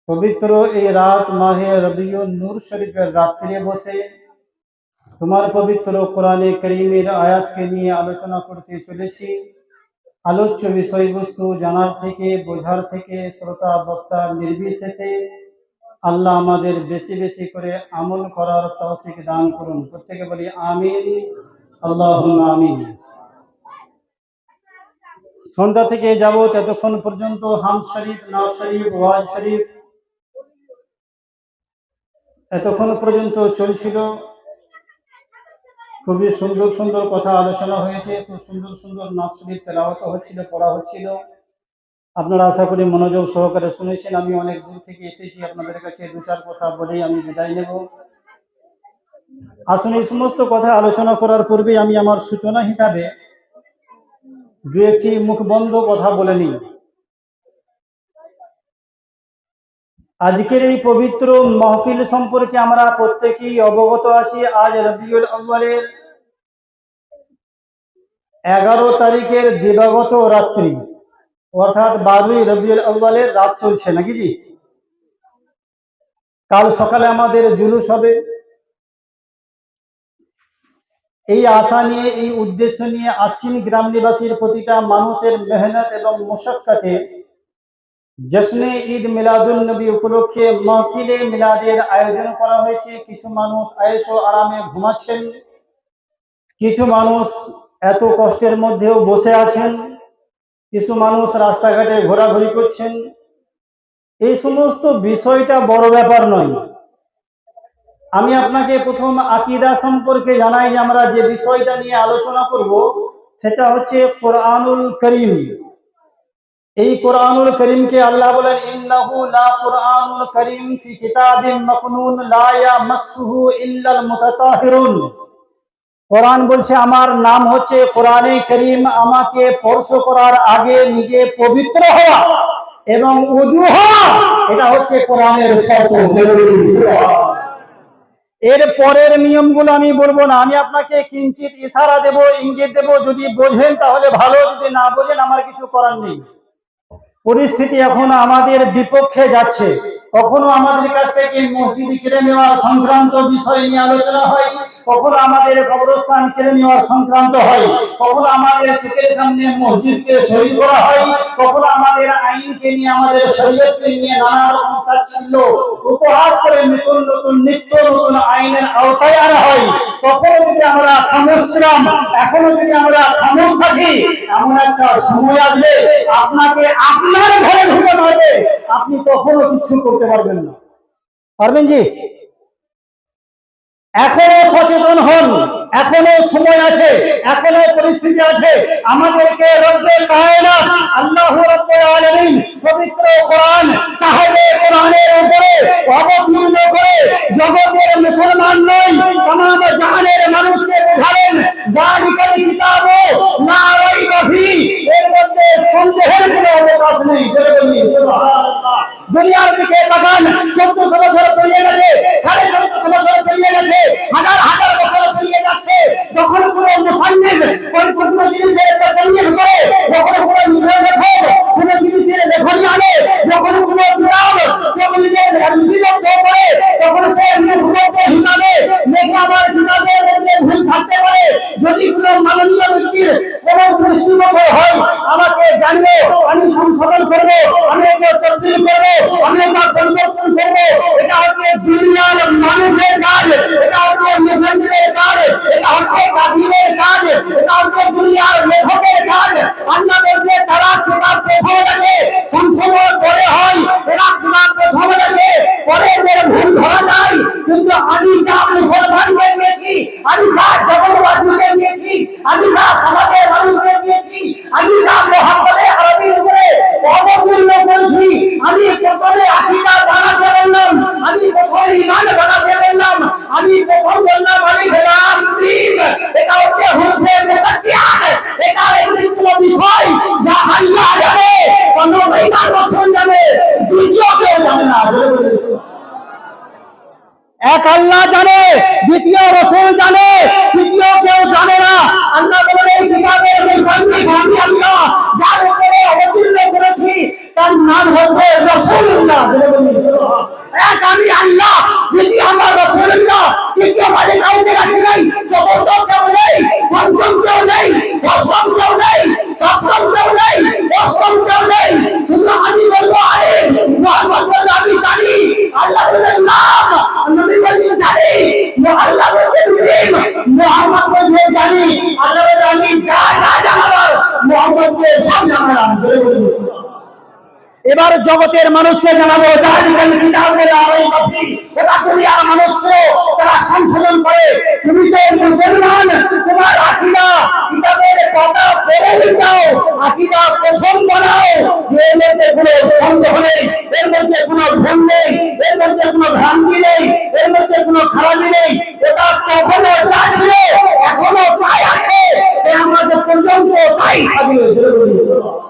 পবিত্র এই রাত মাহে রবিউল নূর শরীফের রাত্রে বসে তোমার পবিত্র কোরআনে করিমের আয়াতকে নিয়ে আলোচনা করতে চলেছি। আলোচ্য বিষয়বস্তু জানার থেকে, বোঝার থেকে শ্রোতা বক্তা নির্বিশেষে আল্লাহ আমাদের বেশি বেশি করে আমল করার তৌফিক দান করুন। প্রত্যেকে বলি আমিন, আল্লাহুম্মা আমিন। সন্ধ্যা থেকে যাবত এতক্ষণ পর্যন্ত হামদ শরীফ, নাত শরীফ, ওয়াজ শরীফ এতক্ষণ পর্যন্ত চলছিল। খুবই সুন্দর সুন্দর কথা আলোচনা হয়েছে, খুব সুন্দর সুন্দর নাত শরীফ তেলাওয়াত হচ্ছিল, পড়া হচ্ছিল। আপনারা আশা করি মনোযোগ সহকারে শুনেছেন। আমি অনেক দূর থেকে এসেছি, আপনাদের কাছে দু চার কথা বলেই আমি বিদায় নেব। আসুন, এই সমস্ত কথা আলোচনা করার পূর্বে আমি আমার সূচনা হিসাবে দু একটি মুখবন্ধ কথা বলে নিই। আজকের এই পবিত্র মাহফিল সম্পর্কে আমরা প্রত্যেকেই অবগত আছি। আজ রবিউল আউয়ালের 11 তারিখের দিবাগত রাত্রি, অর্থাৎ 12ই রবিউল আউয়ালের রাত চলছে নাকি জি। কাল সকালে আমাদের জুলুস হবে। এই আশা নিয়ে, এই উদ্দেশ্য নিয়ে আশ্বিন গ্রাম নিবাসীর প্রতিটা মানুষের মেহনত এবং মুশাক্কাতে জশ্নে ঈদ মিলাদুন নবী উপলক্ষে মাহফিলে মিলাদের আয়োজন করা হয়েছে। কিছু মানুষ আয়েশ ও আরামে ঘুমাচ্ছেন, কিছু মানুষ এত কষ্টের মধ্যেও বসে আছেন, কিছু মানুষ রাস্তাঘাটে ঘোরাঘুরি করছেন। এই সমস্ত বিষয়টা বড় ব্যাপার নয়। আমি আপনাকে প্রথম আকীদা সম্পর্কে জানাই যে আমরা যে বিষয়টা নিয়ে আলোচনা করব সেটা হচ্ছে কোরআনুল করিম। এই কোরআনুল করিমকে আল্লাহ বলেন ইন্নাহু লা কোরআনুল করিম ফি কিতাবিম মাকনুন লা ইয়ামাসসুহু ইল্লাল মুতাতাহিরুন। কোরআন বলছে আমার নাম হচ্ছে কোরআনে করিম। আমাকে স্পর্শ করার আগে নিজে পবিত্র হওয়া এবং ওযু হওয়া, এটা হচ্ছে কোরআনের শর্ত। এর পরের নিয়মগুলো আমি বলবো না, আমি আপনাকে কিঞ্চিত ইশারা দেব, ইঙ্গিত দেব। যদি বোঝেন তাহলে ভালো, যদি না বোঝেন আমার কিছু করার নেই। পরিস্থিতি এখন আমাদের বিপক্ষে যাচ্ছে। কখনো আমাদের কাছ থেকে মসজিদ কেড়ে নেওয়ার সংক্রান্ত বিষয় নিয়ে আলোচনা হয়, কখনো আমাদের কবরস্থান কেড়ে নেওয়ার সংক্রান্ত হয়, কখনো আমাদের চোখের সামনে মসজিদকে শহীদ করা হয়, কখনো আমাদের আইনকে নিয়ে, আমাদের শরীয়তকে নিয়ে নানা রকম তাচ্ছিল্য উপহাস করে নতুন নতুন নিত্য নতুন আইনের আওতায় আনা হয়। কখনো যদি আমরা খামোশ ছিলাম, এখনো যদি আমরা খামোশ থাকি, এমন একটা সময় আসবে আপনাকে আপনার ঘরে ঢুকে মারবে, আপনি কখনো কিছু করতে পারবেন না। পারবেন জি? এখনো সচেতন হন, এখনো সময় আছে, এখনো পরিস্থিতি আছে। আমাদেরকে রব্বে কায়নাত আল্লাহ রাব্বুল আলামিন পবিত্র কোরআন সাহেবে কোরআনের উপরে অবতীর্ণ করে জগতের মুসলমান নয়, तमाम জাহানের মানুষকে বোঝালেন যালিকাল কিতাবু লা রাইবা ফি, এর মধ্যে সন্দেহের কোনো অবকাশ নেই। সুবহানাল্লাহ। দুনিয়ার দিকে তাকান, 1400 বছর পেরিয়ে গেছে, 1450 বছর পেরিয়ে গেছে, হাজার হাজার বছর পেরিয়ে যাচ্ছে। যখন কোনো মুসান্নিফ কোনো জিনিসের তাসন্নিফ করে, যখন কোনো লেখক কোনো জিনিসের লেখনী আনে, যখন কোনো কিতাব কেউ নিজের লিপিবদ্ধ করে, তখন সে মুখবদ্ধ হিসাবে লেখা আমার কিতাবের মধ্যে ভুল থাকতে পারে। যদি কোনো মাননীয় ব্যক্তির কোনো দৃষ্টিগোচর হয় আমাকে জানিয়ে আমি সংশোধন করবো, আমি একে তবদিল করবো, আমি এটা পরিবর্তন করবো। এটা হচ্ছে দুনিয়ার মানুষের কাজ, এটা হচ্ছে মুসলমানের কাজ, এটা হচ্ছে কাদিমের কাজ, এটা হচ্ছে দুনিয়ার লেখকের কাজ। আল্লাহ বলছে তারা কিতাব প্রথমে দেখে, সংশোধন পরে হয়। এরা কিতাব প্রথমে দেখে, পরে এদের ভুল ধরা যায়। কিন্তু আমি যা মুসলমানকে দিয়েছি, আমি যা জগৎবাসীকে দিয়েছি, আমি যা সমাজের মানুষকে দিয়েছি, আমি যা মুহাম্মদে আরবির উপরে অবতীর্ণ করেছি, আমি প্রথমে আকীদা বানাতে বললাম, আমি প্রথমে ঈমান বানাতে বললাম, আমি প্রথম বললাম আলিফ লাম মিম। এটা হচ্ছে হুরফে মুকাদ্দিয়াত, এটা এমন কোনো বিষয় যা আল্লাহ জানে, কোন বেঈমান রাসূল জানে, দ্বিতীয় কেউ জানে না। এক আল্লাহ জানে, দ্বিতীয় রাসূল জানে, তৃতীয় কেউ জানে না। আল্লাহ বলেন এই কিতাবের মুসান্নিফ আমি আল্লাহ, যার উপরে অবতীর্ণ করেছি তার নাম হচ্ছে রাসূলুল্লাহ। এক আমি আল্লাহ, দ্বিতীয় আমার রাসূলুল্লাহ, তৃতীয় মানে কাউকে রাখি নাই, চতুর্থ কেউ নেই, পঞ্চম কেউ নেই, ষষ্ঠম কেউ নেই, সপ্তম কেউ নেই, অষ্টম কেউ নেই, শুধু আমি বলবো আলিম, মুহাম্মদ বলবো আমি জানি, আল্লাহ বলেন নাম, নবী বলেন জানি, আল্লাহ বলেন প্রেম, মুহাম্মদ বলেন জানি, আল্লাহ বলেন আমি যা যা জানাবো মুহাম্মদকে সব জানালাম। জোরে বলে সুবহানাল্লাহ। এবার জগতের মানুষকে জানাবো জালিকাল কিতাবে লা রাইবা ফি, এটা দুনিয়ার মানুষ ছিল তারা সংশোধন করে, তুমি তো মুসলমান, তোমার আকীদা কিতাবের পাতা পড়ে দাও, আকীদা প্রথম বানাও, এর মধ্যে কোনো সন্দেহ নেই, এর মধ্যে কোনো ভুল নেই, এর মধ্যে কোনো ভ্রান্তি নেই, এর মধ্যে কোনো খারাপি নেই, এটা তখনো যা ছিল এখনো তাই আছে, কিয়ামত পর্যন্ত তাই থাকবে। জোরে বলি সুবহানাল্লাহ।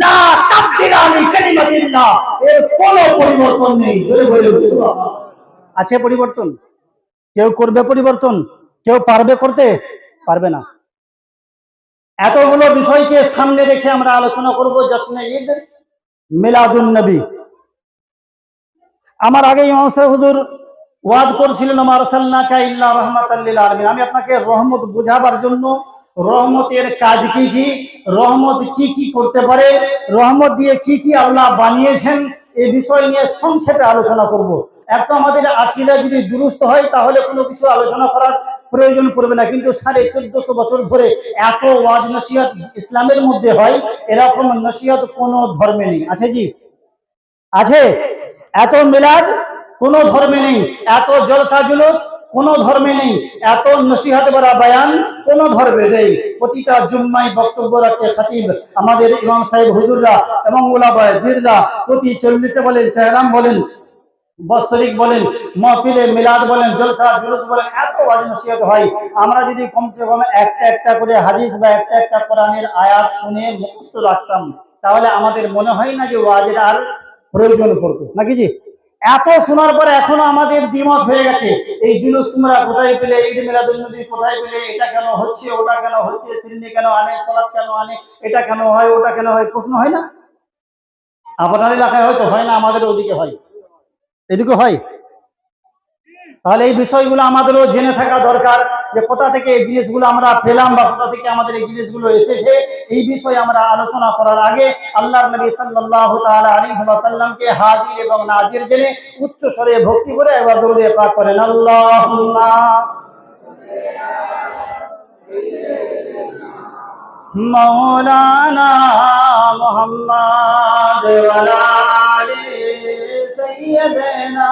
লা তাবদিলা লিকালিমাতিল্লাহ, এর কোনো পরিবর্তন নেই। জোরে বলে সুবহানাল্লাহ। আছে পরিবর্তন? কেউ করবে পরিবর্তন? কেউ পারবে করতে? পারবে না। এতগুলো বিষয়কে সামনে রেখে আমরা আলোচনা করব জশ্নে ঈদ মিলাদুন নবী। আমার আগে ইমাম সাহেব হুজুর ওয়াজ করছিলেন মা আরসালনাকা ইল্লা রাহমাতাল লিল আলামিন। আমি আপনাকে রহমত বোঝাবার জন্য রহমতের কাজ কি কি, রহমত কি কি করতে পারে, রহমত দিয়ে কি কি আল্লাহ বানিয়েছেন, এই বিষয় নিয়ে সংক্ষেপে আলোচনা করব। এক তো আমাদের আকীদা যদি দুরুস্ত হয় তাহলে কোনো কিছু আলোচনা করার প্রয়োজন পড়বে না, কিন্তু 1450 বছর ধরে এত ওয়াজ নসিহত ইসলামের মধ্যে হয়, এরকম নসিহত কোনো ধর্মে নেই। আছে জি? আছে? এত মিলাদ কোন ধর্মে নেই, এত জলসা জুলুস কোন ধর্মে নেই, এত নসিহত বলা বয়ান কোন ধর্মে নেই। প্রতিটা জুম্মায় বক্তব্য রাখছে খতিব, আমাদের ইমাম সাহেব হুজুররা এবং ওলামায়ে দ্বীনরা, প্রতি 40-এ বলেন, চেহরাম বলেন, বৎসরিক বলেন, মাহফিলে মিলাদ বলেন, জলসা জুলুস বলেন, এত ওয়াজ নসিহত হয়। আমরা যদি কমসে কম একটা একটা করে হাদিস বা একটা একটা কোরআনের আয়াত শুনে মুখস্থ রাখতাম, তাহলে আমাদের মনে হয় না যে ওয়াজের আর প্রয়োজন পড়তো, নাকি জি? এত শোনার পরে এখনো আমাদের দ্বিমত হয়ে গেছে, এই জুলুস তোমরা কোথায় পেলে, ঈদ মিলাদুন নবী কোথায় পেলে, এটা কেন হচ্ছে, ওটা কেন হচ্ছে, সিন্নি কেন আনে, সালাত কেন আনে, এটা কেন হয়, ওটা কেন হয়, প্রশ্ন হয় না? আপনার এলাকায় হয়তো হয় না, আমাদের ওদিকে হয়, এদিকে হয়। তাহলে এই বিষয়গুলো আমাদেরও জেনে থাকা দরকার, যে কোথা থেকে এই জিনিসগুলো আমরা পেলাম বা কোথা থেকে আমাদের এই জিনিসগুলো এসেছে। এই বিষয়ে আমরা আলোচনা করার আগে আল্লাহর নবী সাল্লাল্লাহু তাআলা আলাইহি ওয়াসাল্লামকে হাজির এবং নাজির জেনে উচ্চ স্বরে ভক্তি করে একবার দরুদ পাক করেন, আল্লাহুম্মা মাওলানা মুহাম্মদ ওয়া আলা আলি সাইয়্যিদিনা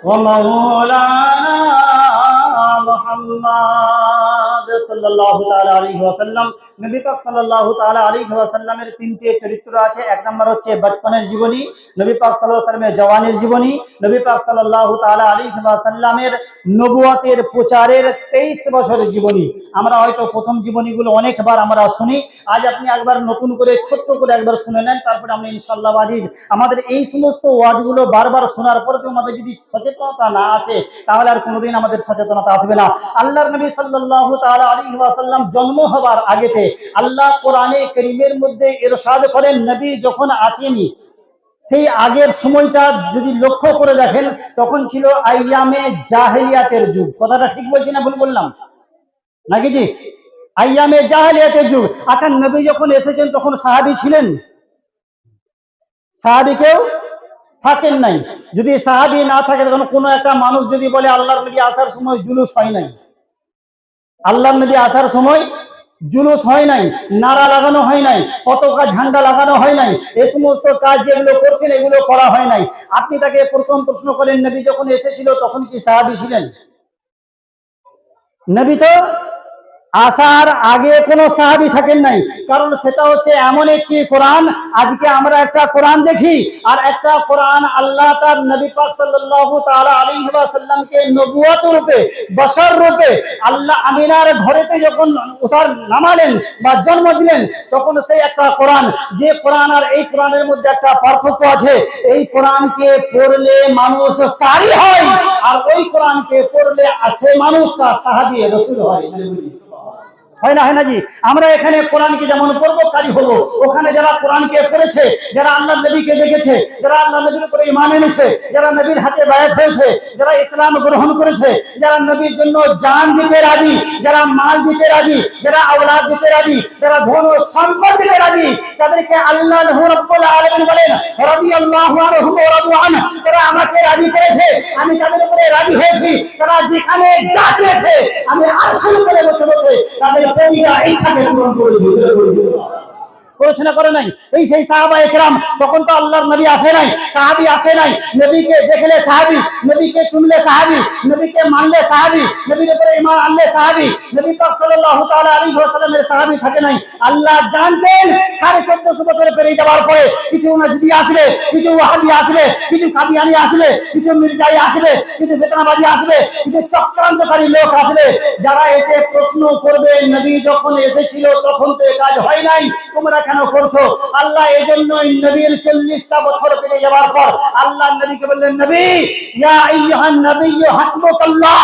ومولانا محمد সাল্লাল্লাহু তাআলা আলাইহি ওয়াসাল্লাম। নবী পাক সাল্লাল্লাহু তাআলা আলাইহি ওয়াসাল্লামের তিনটি চরিত্র আছে। এক নম্বর হচ্ছে বাচপনের জীবনী, নবী পাক সাল্লাল্লাহু আলাইহি ওয়াসাল্লামের জওয়ানের জীবনী, নবী পাক সাল্লাল্লাহু তাআলা আলাইহি ওয়াসাল্লামের নবুয়তের প্রচারের 23 বছরের জীবনী। আমরা হয়তো প্রথম জীবনীগুলো অনেকবার আমরা শুনি, আজ আপনি একবার নতুন করে ছোট্ট করে একবার শুনে নেন, তারপরে আমরা ইনশাআল্লাহ ওয়াজিদ আমাদের এই সমস্ত ওয়াজগুলো বারবার শোনার পরে আমাদের যদি সচেতনতা না আসে তাহলে আর কোনোদিন আমাদের সচেতনতা আসবে না। আল্লাহর নবী সাল্লাল্লাহু তাআলা আলাইহি ওয়াসাল্লাম জন্ম হবার আগেতে আল্লাহ কোরআনে কারীমের মধ্যে ইরশাদ করেন, নবী যখন আসেনি সেই আগের সময়টা যদি লক্ষ্য করে দেখেন, তখন ছিল আইয়ামে জাহেলিয়াতের যুগ। কথাটা ঠিক বলছি না ভুল বললাম নাকি জি? আইয়ামে জাহেলিয়াতের যুগ। আচ্ছা, নবী যখন এসেছেন তখন সাহাবী ছিলেন? সাহাবী কেউ থাকেন নাই। যদি সাহাবী না থাকে, তখন কোনো একটা মানুষ যদি বলে আল্লাহর নবী আসার সময় জুলুস হয় নাই, আল্লাহর নবী আসার সময় জুলুস হয় নাই, নারা লাগানো হয় নাই, পতাকা ঝান্ডা লাগানো হয় নাই, এই সমস্ত কাজ যেগুলো করছেন এগুলো করা হয় নাই, আপনি তাকে প্রথম প্রশ্ন করেন, নবী যখন এসেছিল তখন কি সাহাবী ছিলেন? নবী তো আসার আগে কোনো সাহাবী থাকেন নাই, কারণ সেটা হচ্ছে এমন একটি কোরআন। আজকে আমরা একটা কোরআন দেখি, আর একটা কোরআন আল্লাহ তার নবী পাক সাল্লাল্লাহু তাআলা আলাইহি ওয়াসাল্লামকে নবুয়ত রূপে, বশর রূপে আল্লাহ আমিনার ঘরেতে যখন উতার নামালেন বা জন্ম দিলেন, তখন সেই একটা কোরআন, যে কোরআন আর এই কোরআনের মধ্যে একটা পার্থক্য আছে। এই কোরআনকে পড়লে মানুষ কারি হয়, আর ওই কোরআনকে পড়লে সে মানুষটা সাহাবী রাসূল হয়। হয় না, হয় না জি? আমরা এখানে কোরআনকে যেমন পড়বো কারি হবো, ওখানে যারা কোরআনকে পড়েছে, যারা আল্লাহ নবীকে দেখেছে, যারা আল্লাহ নবীর উপরে ঈমান এনেছে, যারা নবীর হাতে বায়াত হয়েছে, যারা ইসলাম গ্রহণ করেছে, যারা নবীর জন্য জান দিতে রাজি, যারা মাল দিতে রাজি, যারা আওলাদ দিতে রাজি, যারা ধন ও সম্পদ দিতে রাজি, তাদেরকে আল্লাহ রাব্বুল আলামিন বলেন রাদিয়াল্লাহু আনহু ওয়া রাদু আন। তারা আমাকে রাজি করেছে, আমি তাদের উপরে রাজি হয়েছি। তারা যেখানে যা চেয়েছে আমি আরশের উপরে বসে বসে তাদের প্রতিটা ইচ্ছাকে পূরণ করে দিয়েছি। করেছে না করে নাই? এই সেই সাহাবায়ে কেরাম, তখন তো আল্লাহর নবী আসে নাই, সাহাবী আসে নাই। নবীকে দেখলে সাহাবী, নবীকে চুমলে সাহাবী, নবীকে মানলে সাহাবী, নবীর উপরে ঈমান আনলে সাহাবী। নবী পাক সাল্লাল্লাহু তাআলা আলাইহি ওয়াসাল্লামের সাহাবী থাকে নাই। আল্লাহ জানতেন 1450 বছর পেরিয়ে যাওয়ার পরে কিছু নাজদি আসবে, কিছু ওয়াহাবি আসবে, কিছু কাদিয়ানি আসবে, কিছু মির্জাই আসবে, কিছু বেতনাবাজি আসবে, কিছু চক্রান্তকারী লোক আসবে, যারা এসে প্রশ্ন করবে নবী যখন এসেছিল তখন তো এই কাজ হয় নাই, তোমরা কেন করছো? আল্লাহ এজন্যই নবীর 40টা বছর পেরিয়ে যাওয়ার পর আল্লাহ নবীকে বললেন, নবী ইয়া আইয়ুহান নাবিয়্যু হাসবুকাল্লাহ,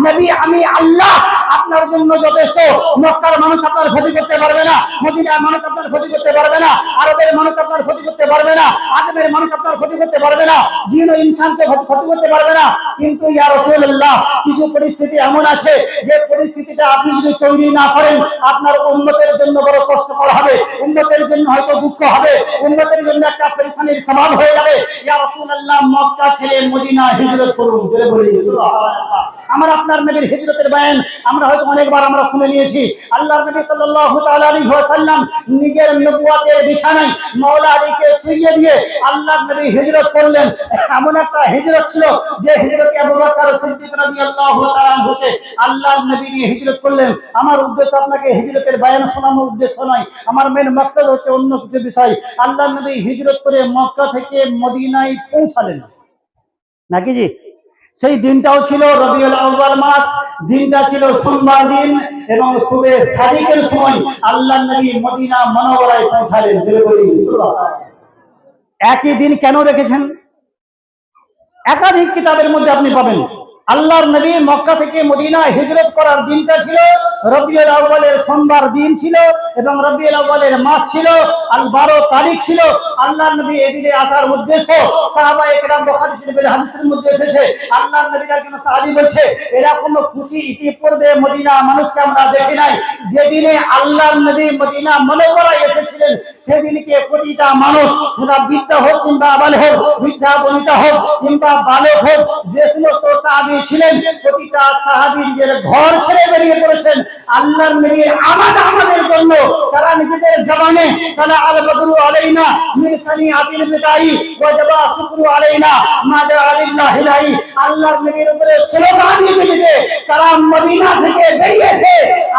নবী আমি আল্লাহ আপনার জন্য যথেষ্ট। মক্কার মানুষ আপনার ক্ষতি করতে পারবে না, মদিনার মানুষ আপনার ক্ষতি করতে পারবে না, আরবের মানুষ আপনার ক্ষতি করতে পারবে না, আজমের মানুষ আপনার ক্ষতি করতে পারবে না, জিন ও ইনসানকে ক্ষতি করতে পারবে না। কিন্তু ইয়া রাসূলুল্লাহ, কিছু পরিস্থিতি এমন আছে যে পরিস্থিতিটা আপনি যদি তৈরি না করেন আপনার উম্মতের জন্য বড় কষ্টকর হবে, উম্মতের জন্য হয়তো দুঃখ হবে, উম্মতের জন্য একটা পেরেশানির সমাধান হয়ে যাবে। ইয়া রাসূলুল্লাহ, মক্কা ছেড়ে মদিনা হিজরত করুন। জোরে বলি সুবহানাল্লাহ। আমার আপনার নবীর হিজরতের বয়ান আমরা হয়তো অনেকবার আমরা শুনে নিয়েছি। আল্লাহর নবী সাল্লাল্লাহু তাআলা আলাইহি ওয়াসাল্লাম নিজের নবুয়তের বিছানায় মাওলা আলীকে শুইয়ে দিয়ে আল্লাহর নবী হিজরত করলেন। এমন একটা হিজরত ছিল যে হিজরতে আবু বকর সিদ্দিক রাদিয়াল্লাহু তাআলা আনহুকে আল্লাহর নবী নিয়ে হিজরত করলেন। আমার উদ্দেশ্য আপনাকে হিজরতের বয়ান শোনানোর উদ্দেশ্য নয়, আমার মেন মাকসাদ হচ্ছে অন্য কিছু বিষয়। আল্লাহর নবী হিজরত করে মক্কা থেকে মদিনায় পৌঁছালেন নাকি জি? সেই দিনটাও ছিল রবিউল আউয়াল মাস, দিনটা ছিল সোমবার দিন, এবং সুবে সাদিকের সময় আল্লাহর নবী মদিনা মুনাওয়ারায় পৌঁছালেন। জোরে বলি সুবহানাল্লাহ। একই দিন কেন রেখেছেন? একাধিক কিতাবের মধ্যে আপনি পাবেন আল্লাহর নবী মক্কা থেকে মদিনা হিজরত করার দিনটা ছিল রবিউল আউয়ালের সোমবার দিন ছিল, এবং রবিউল আউয়ালের মাস ছিল 12 তারিখ ছিল। আল্লাহর নবী এদিকে আসার উদ্দেশ্য সাহাবায়ে কেরাম বুখারী শরীফের হাদিসের মধ্যে এসেছে, আল্লাহর নবীর একজন সাহাবী বলছে এরকম খুশি ইতিপূর্বে মদিনা মানুষকে আমরা দেখি নাই। যেদিনে আল্লাহর নবী মদিনা মুনাওয়ারায় এসেছিলেন সেদিনকে প্রতিটা মানুষ, যারা বৃদ্ধ হোক কিংবা আবাল হোক, বৃদ্ধা বনিতা হোক কিংবা বালক হোক, যে সমস্ত সাহাবী ছিলেন প্রতিটা সাহাবী নিজের ঘর ছেড়ে বেরিয়ে পড়েছেন আল্লাহর নবীর আমাদের জন্য। তারা নিজেদের জবানে তারা আল বদরু আলাইনা মিন সানিআতিল বিদাই ওয়াজাবা শুকরু আলাইনা মাদা আলিল্লাহ হিলাই, আল্লাহর নবীর উপরে স্লোগান দিতে দিতে তারা মদিনা থেকে বেরিয়েছে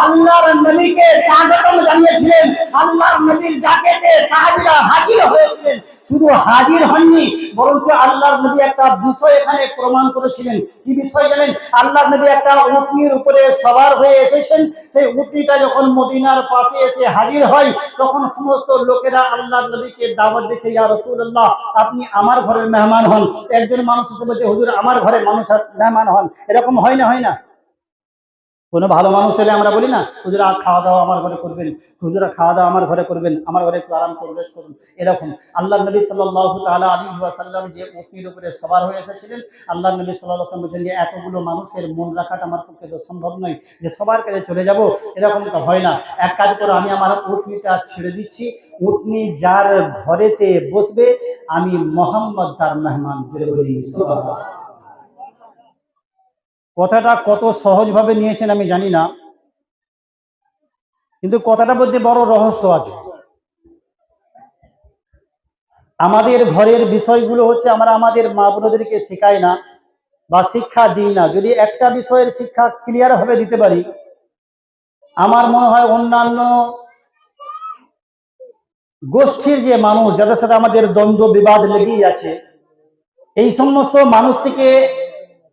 আল্লাহর নবীকে স্বাগতম জানিয়েছিলেন। আল্লাহর নবীর ডাকেতে সাহাবীরা হাজির হয়েছিলেন। শুধু হাজির হননি, বরঞ্চ আল্লাহর নবী একটা বিষয় এখানে প্রমাণ করেছিলেন। কি বিষয় জানেন? আল্লাহর নবী একটা উটনির উপরে সওয়ার হয়ে এসেছেন। সেই উটনিটা যখন মদিনার পাশে এসে হাজির হয় তখন সমস্ত লোকেরা আল্লাহর নবীকে দাওয়াত দিচ্ছে, ইয়া রাসূলুল্লাহ আপনি আমার ঘরের মেহমান হন। একজন মানুষ এসে বলছে হুজুর আমার ঘরে মানুষ মেহমান হন। এরকম হয় না, হয় না? কোনো ভালো মানুষ হলে আমরা বলি না হুজুরা খাওয়া দাওয়া আমার ঘরে করবেন, হুজুরা খাওয়া দাওয়া আমার ঘরে করবেন, আমার ঘরে একটু আরাম প্রবেশ করুন। এরকম আল্লাহর নবী সাল্লাল্লাহু তাআলা আলাইহি ওয়াসাল্লাম যে উটনির উপরে সওয়ার হয়ে এসেছিলেন, আল্লাহর নবী সাল্লাল্লাহু আলাইহি ওয়াসাল্লাম বলেন যে এতগুলো মানুষের মন রাখাটা আমার পক্ষে তো সম্ভব নয় যে সবার কাছে চলে যাব, এরকমটা হয় না। এক কাজ করো, আমি আমার উটনিটা ছেড়ে দিচ্ছি, উটনি যার ঘরেতে বসবে আমি মুহাম্মদ তার মেহমান। জোরে বলি সুবহানাল্লাহ। কথাটা কত সহজভাবে নিয়েছেন আমি জানি না, কিন্তু কথাটার মধ্যে বড় রহস্য আছে। আমাদের ঘরের বিষয়গুলো হচ্ছে আমরা আমাদের মা বোনদেরকে শেখাই না বা শিক্ষা দিই না। যদি একটা বিষয়ের শিক্ষা ক্লিয়ার ভাবে দিতে পারি, আমার মনে হয় অন্যান্য গোষ্ঠীর যে মানুষ যাদের সাথে আমাদের দ্বন্দ্ব বিবাদ লেগেই আছে, এই সমস্ত মানুষ থেকে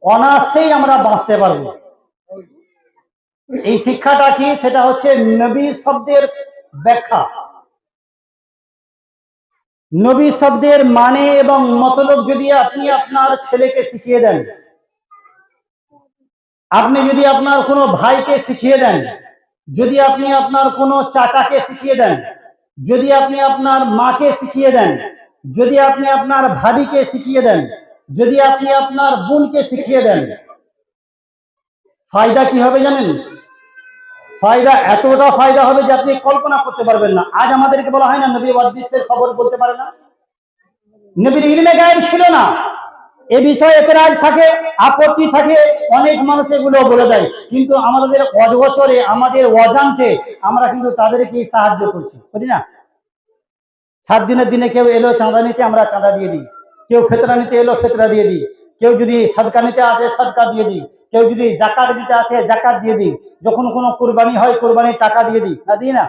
অনায়াসেই আমরা বাঁচতে পারবো। এই শিক্ষাটা কি? সেটা হচ্ছে নবী শব্দের ব্যাখ্যা, নবী শব্দের মানে এবং মতলব যদি আপনি আপনার ছেলেকে শিখিয়ে দেন, আপনি যদি আপনার কোনো ভাইকে শিখিয়ে দেন, যদি আপনি আপনার কোনো চাচাকে শিখিয়ে দেন, যদি আপনি আপনার মাকে শিখিয়ে দেন, যদি আপনি আপনার ভাবিকে শিখিয়ে দেন, যদি আপনি আপনার বোনকে শিখিয়ে দেন, ফায়দা কি হবে জানেন? ফায়দা এতটা ফায়দা হবে যে আপনি কল্পনা করতে পারবেন না। আজ আমাদেরকে বলা হয় না নবী ওয়াদিসের খবর বলতে পারে না, নবীর ইলমে গায়েব ছিল না, এ বিষয়ে এতরাজ থাকে, আপত্তি থাকে, অনেক মানুষ এগুলো বলে দেয়, কিন্তু আমাদের অজগোচরে, আমাদের অজান্তে আমরা কিন্তু তাদেরকে সাহায্য করছি, করি না? 7 দিনের দিনে কেউ এলো চাঁদা নিতে, আমরা চাঁদা দিয়ে দিই। কেউ ফেতরা নিতে এলো, ফেতরা দিয়ে দিই। কেউ যদি সাদকা নিতে আসে, সাদকা দিয়ে দিই। কেউ যদি জাকাত দিতে আসে, জাকাত দিয়ে দিই। যখন কোনো কোরবানি হয়, কোরবানির টাকা দিয়ে দিই, না দিই না?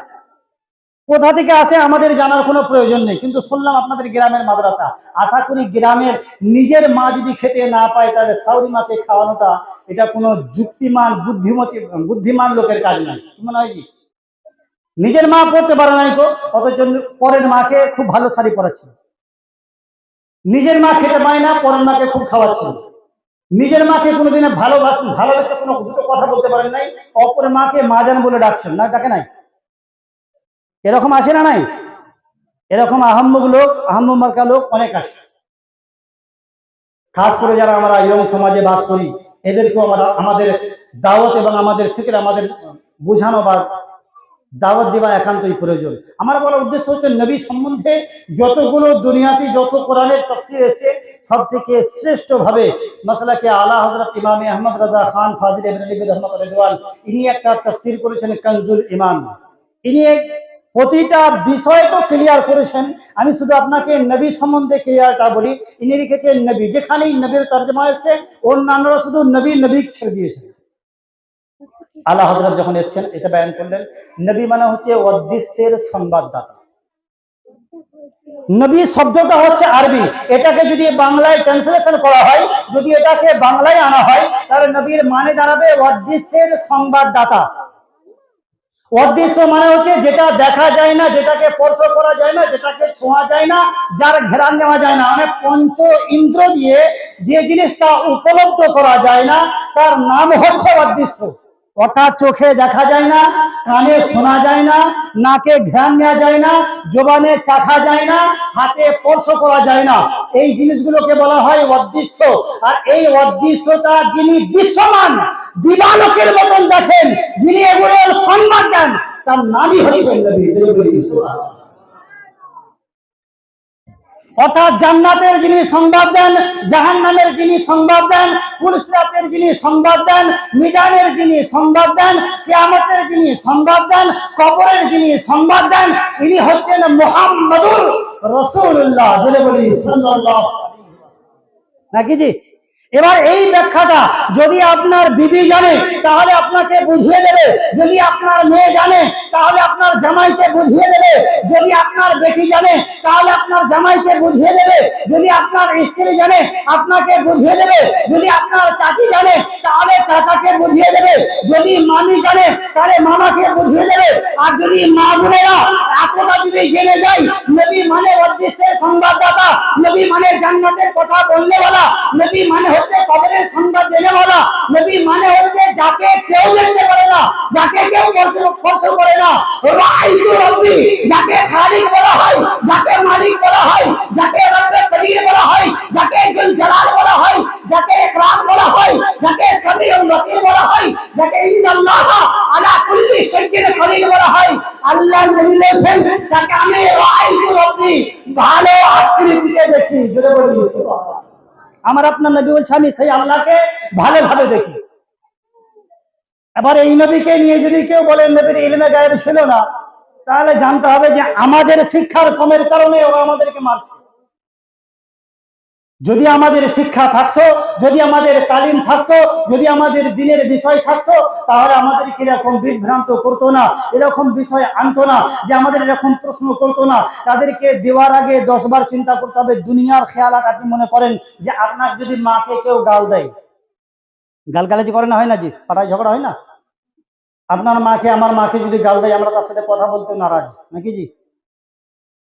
কোথা থেকে আসে আমাদের জানার কোনো প্রয়োজন নেই, কিন্তু শুনলাম আপনাদের গ্রামের মাদ্রাসা। আশা করি গ্রামের নিজের মা যদি খেতে না পায়, তাহলে সাউরি মাকে খাওয়ানোটা এটা কোনো যুক্তিমান বুদ্ধিমান লোকের কাজ নয়। কি মনে হয়? নিজের মা পড়তে পারে নাই তো, অথচ পরের মাকে খুব ভালো শাড়ি পরাচ্ছে। নিজের মা খেতে পায় না, পরের মাকে খুব খাওয়াচ্ছে। নিজের মাকে কোনোদিনে ভালোবেসে কোনো দুটো কথা বলতে পারেন নাই, অপরের মাকে মা জান বলে ডাকছেন, না ডাকে নাই? এরকম আছে না নাই? এরকম আহাম্মক মার্কা লোক অনেক আছে। খাস করে যারা আমরা ইয়ং সমাজে বাস করি, এদেরকেও আমাদের দাওয়াত এবং আমাদের ফিক্র, আমাদের বোঝানো বা দাওয়াত দেওয়া একান্তই প্রয়োজন। আমার বলার উদ্দেশ্য হচ্ছে, নবী সম্বন্ধে যতগুলো দুনিয়াতে যত কোরআনের তাফসীর এসেছে, সব থেকে শ্রেষ্ঠ ভাবে মাসলাকে আলা হযরত ইমাম আহমদ রাজা খান ফাজিল ইবনে নবী রহমাতুল্লাহ রিদওয়ান, ইনি একটা তাফসীর করেছেন কানজুল ইমান। ইনি প্রতিটা বিষয় তো ক্লিয়ার করেছেন। আমি শুধু আপনাকে নবী সম্বন্ধে ক্লিয়ারটা বলি। ইনি লিখেছেন নবী, যেখানেই নবীর তর্জমা এসেছে, অন্যান্যরা শুধু নবী নবী ছেড়ে দিয়েছেন। আলা হযরত যখন এসেছেন, এসে বয়ান করলেন, নবী মানে হচ্ছে অদৃশ্যের সংবাদদাতা। নবী শব্দটা হচ্ছে আরবি, এটাকে যদি বাংলায় ট্রান্সলেশন করা হয়, যদি এটাকে বাংলায় আনা হয়, তাহলে নবীর মানে দাঁড়াবে অদৃশ্যের সংবাদদাতা। অদৃশ্য মানে হচ্ছে যেটা দেখা যায় না, যেটাকে স্পর্শ করা যায় না, যেটাকে ছোঁয়া যায় না, যার ঘ্রাণ নেওয়া যায় না, মানে পঞ্চ ইন্দ্র দিয়ে যে জিনিসটা উপলব্ধ করা যায় না, তার নাম হচ্ছে অদৃশ্য। অর্থাৎ চোখে দেখা যায় না, কানে শোনা যায় না, নাকে ঘ্রাণ নেওয়া যায় না, জবানে চাখা যায় না, হাতে স্পর্শ করা যায় না, এই জিনিসগুলোকে বলা হয় অদৃশ্য। আর এই অদৃশ্যটা যিনি দৃশ্যমান দিবালোকের মতন দেখেন, যিনি এগুলোর সম্মান দেন, তার নামই হচ্ছে নবী। অর্থাৎ জান্নাতের যিনি সংবাদ দেন, জাহান্নামের যিনি সংবাদ দেন, পুরস্কারের যিনি সংবাদ দেন, মিজানের যিনি সংবাদ দেন, কিয়ামতের যিনি সংবাদ দেন, কবরের যিনি সংবাদ দেন, ইনি হচ্ছেন মুহাম্মাদুর রাসূলুল্লাহ। জোরে বলি সাল্লাল্লাহু আলাইহি ওয়াসাল্লাম। নাকি জি? এবার এই ব্যাখ্যাটা যদি আপনার বিবি জানে, তাহলে আপনাকে বুঝিয়ে দেবে। যদি আপনার মেয়ে জানে, তাহলে আপনার জামাইকে বুঝিয়ে দেবে। যদি আপনার বেটি জানে, তাহলে আপনার জামাইকে বুঝিয়ে দেবে। যদি আপনার স্ত্রী জানে, আপনাকে বুঝিয়ে দেবে। যদি আপনার চাচি জানে, তাহলে চাচাকে বুঝিয়ে দেবে। যদি মামি জানে, তাহলে মামাকে বুঝিয়ে দেবে। আর যদি মা বোনেরা এতটা যদি জেনে যায়, নবী মানে অদৃশ্যের সংবাদদাতা, নবী মানে জান্নাতের কথা বললে বলা, নবী মানে হচ্ছে কবরের সংবাদ জেনে বলা, নবী মানে হচ্ছে যাকে কেউ দেখতে পারে না, যাকে কেউ স্পর্শ করে না, রাআইতু রাব্বি, যাকে খালিক বলা হয়, যাকে মালিক বলা হয়, যাকে রব্বে কদির বলা হয়, যাকে জুল জালাল বলা হয়, যাকে ইকরাম বলা হয়, যাকে সামিউল বাসীর বলা হয়, যাকে ইন্নাল্লাহ আলা কুল্লি শাইইন কদির বলা হয়, আল্লাহ নবী বলেছেন তাকে আমি রাআইতু রাব্বি, ভালো আকৃতিতে দেখি। জোরে বলি সুবহানাল্লাহ। আমার আপনার নবী বলছে আমি সেই আল্লাহকে ভালোভাবে দেখি। এবার এই নবীকে নিয়ে যদি কেউ বলেন নবীর ইলমে গায়েব ছিল না, তাহলে জানতে হবে যে আমাদের শিক্ষার কমের কারণে ওরা আমাদেরকে মারছে। যদি আমাদের শিক্ষা থাকতো, যদি আমাদের তালিম থাকতো, যদি আমাদের দিনের বিষয় থাকতো, তাহলে আমাদেরকে এরকম বিভ্রান্ত করতো না, এরকম বিষয় আনতো না, যে আমাদের এরকম প্রশ্ন করতো না। তাদেরকে দেওয়ার আগে 10 বার চিন্তা করতে হবে। দুনিয়ার খেয়ালাত আপনি মনে করেন যে আপনার যদি মাকে কেউ গাল দেয়, গালগালাজি করে না, হয় না জি, পাড়ায় ঝগড়া হয় না? আপনার মাকে আমার মাকে যদি গাল দেয়, আমরা তার সাথে কথা বলতে নারাজ, নাকি জি?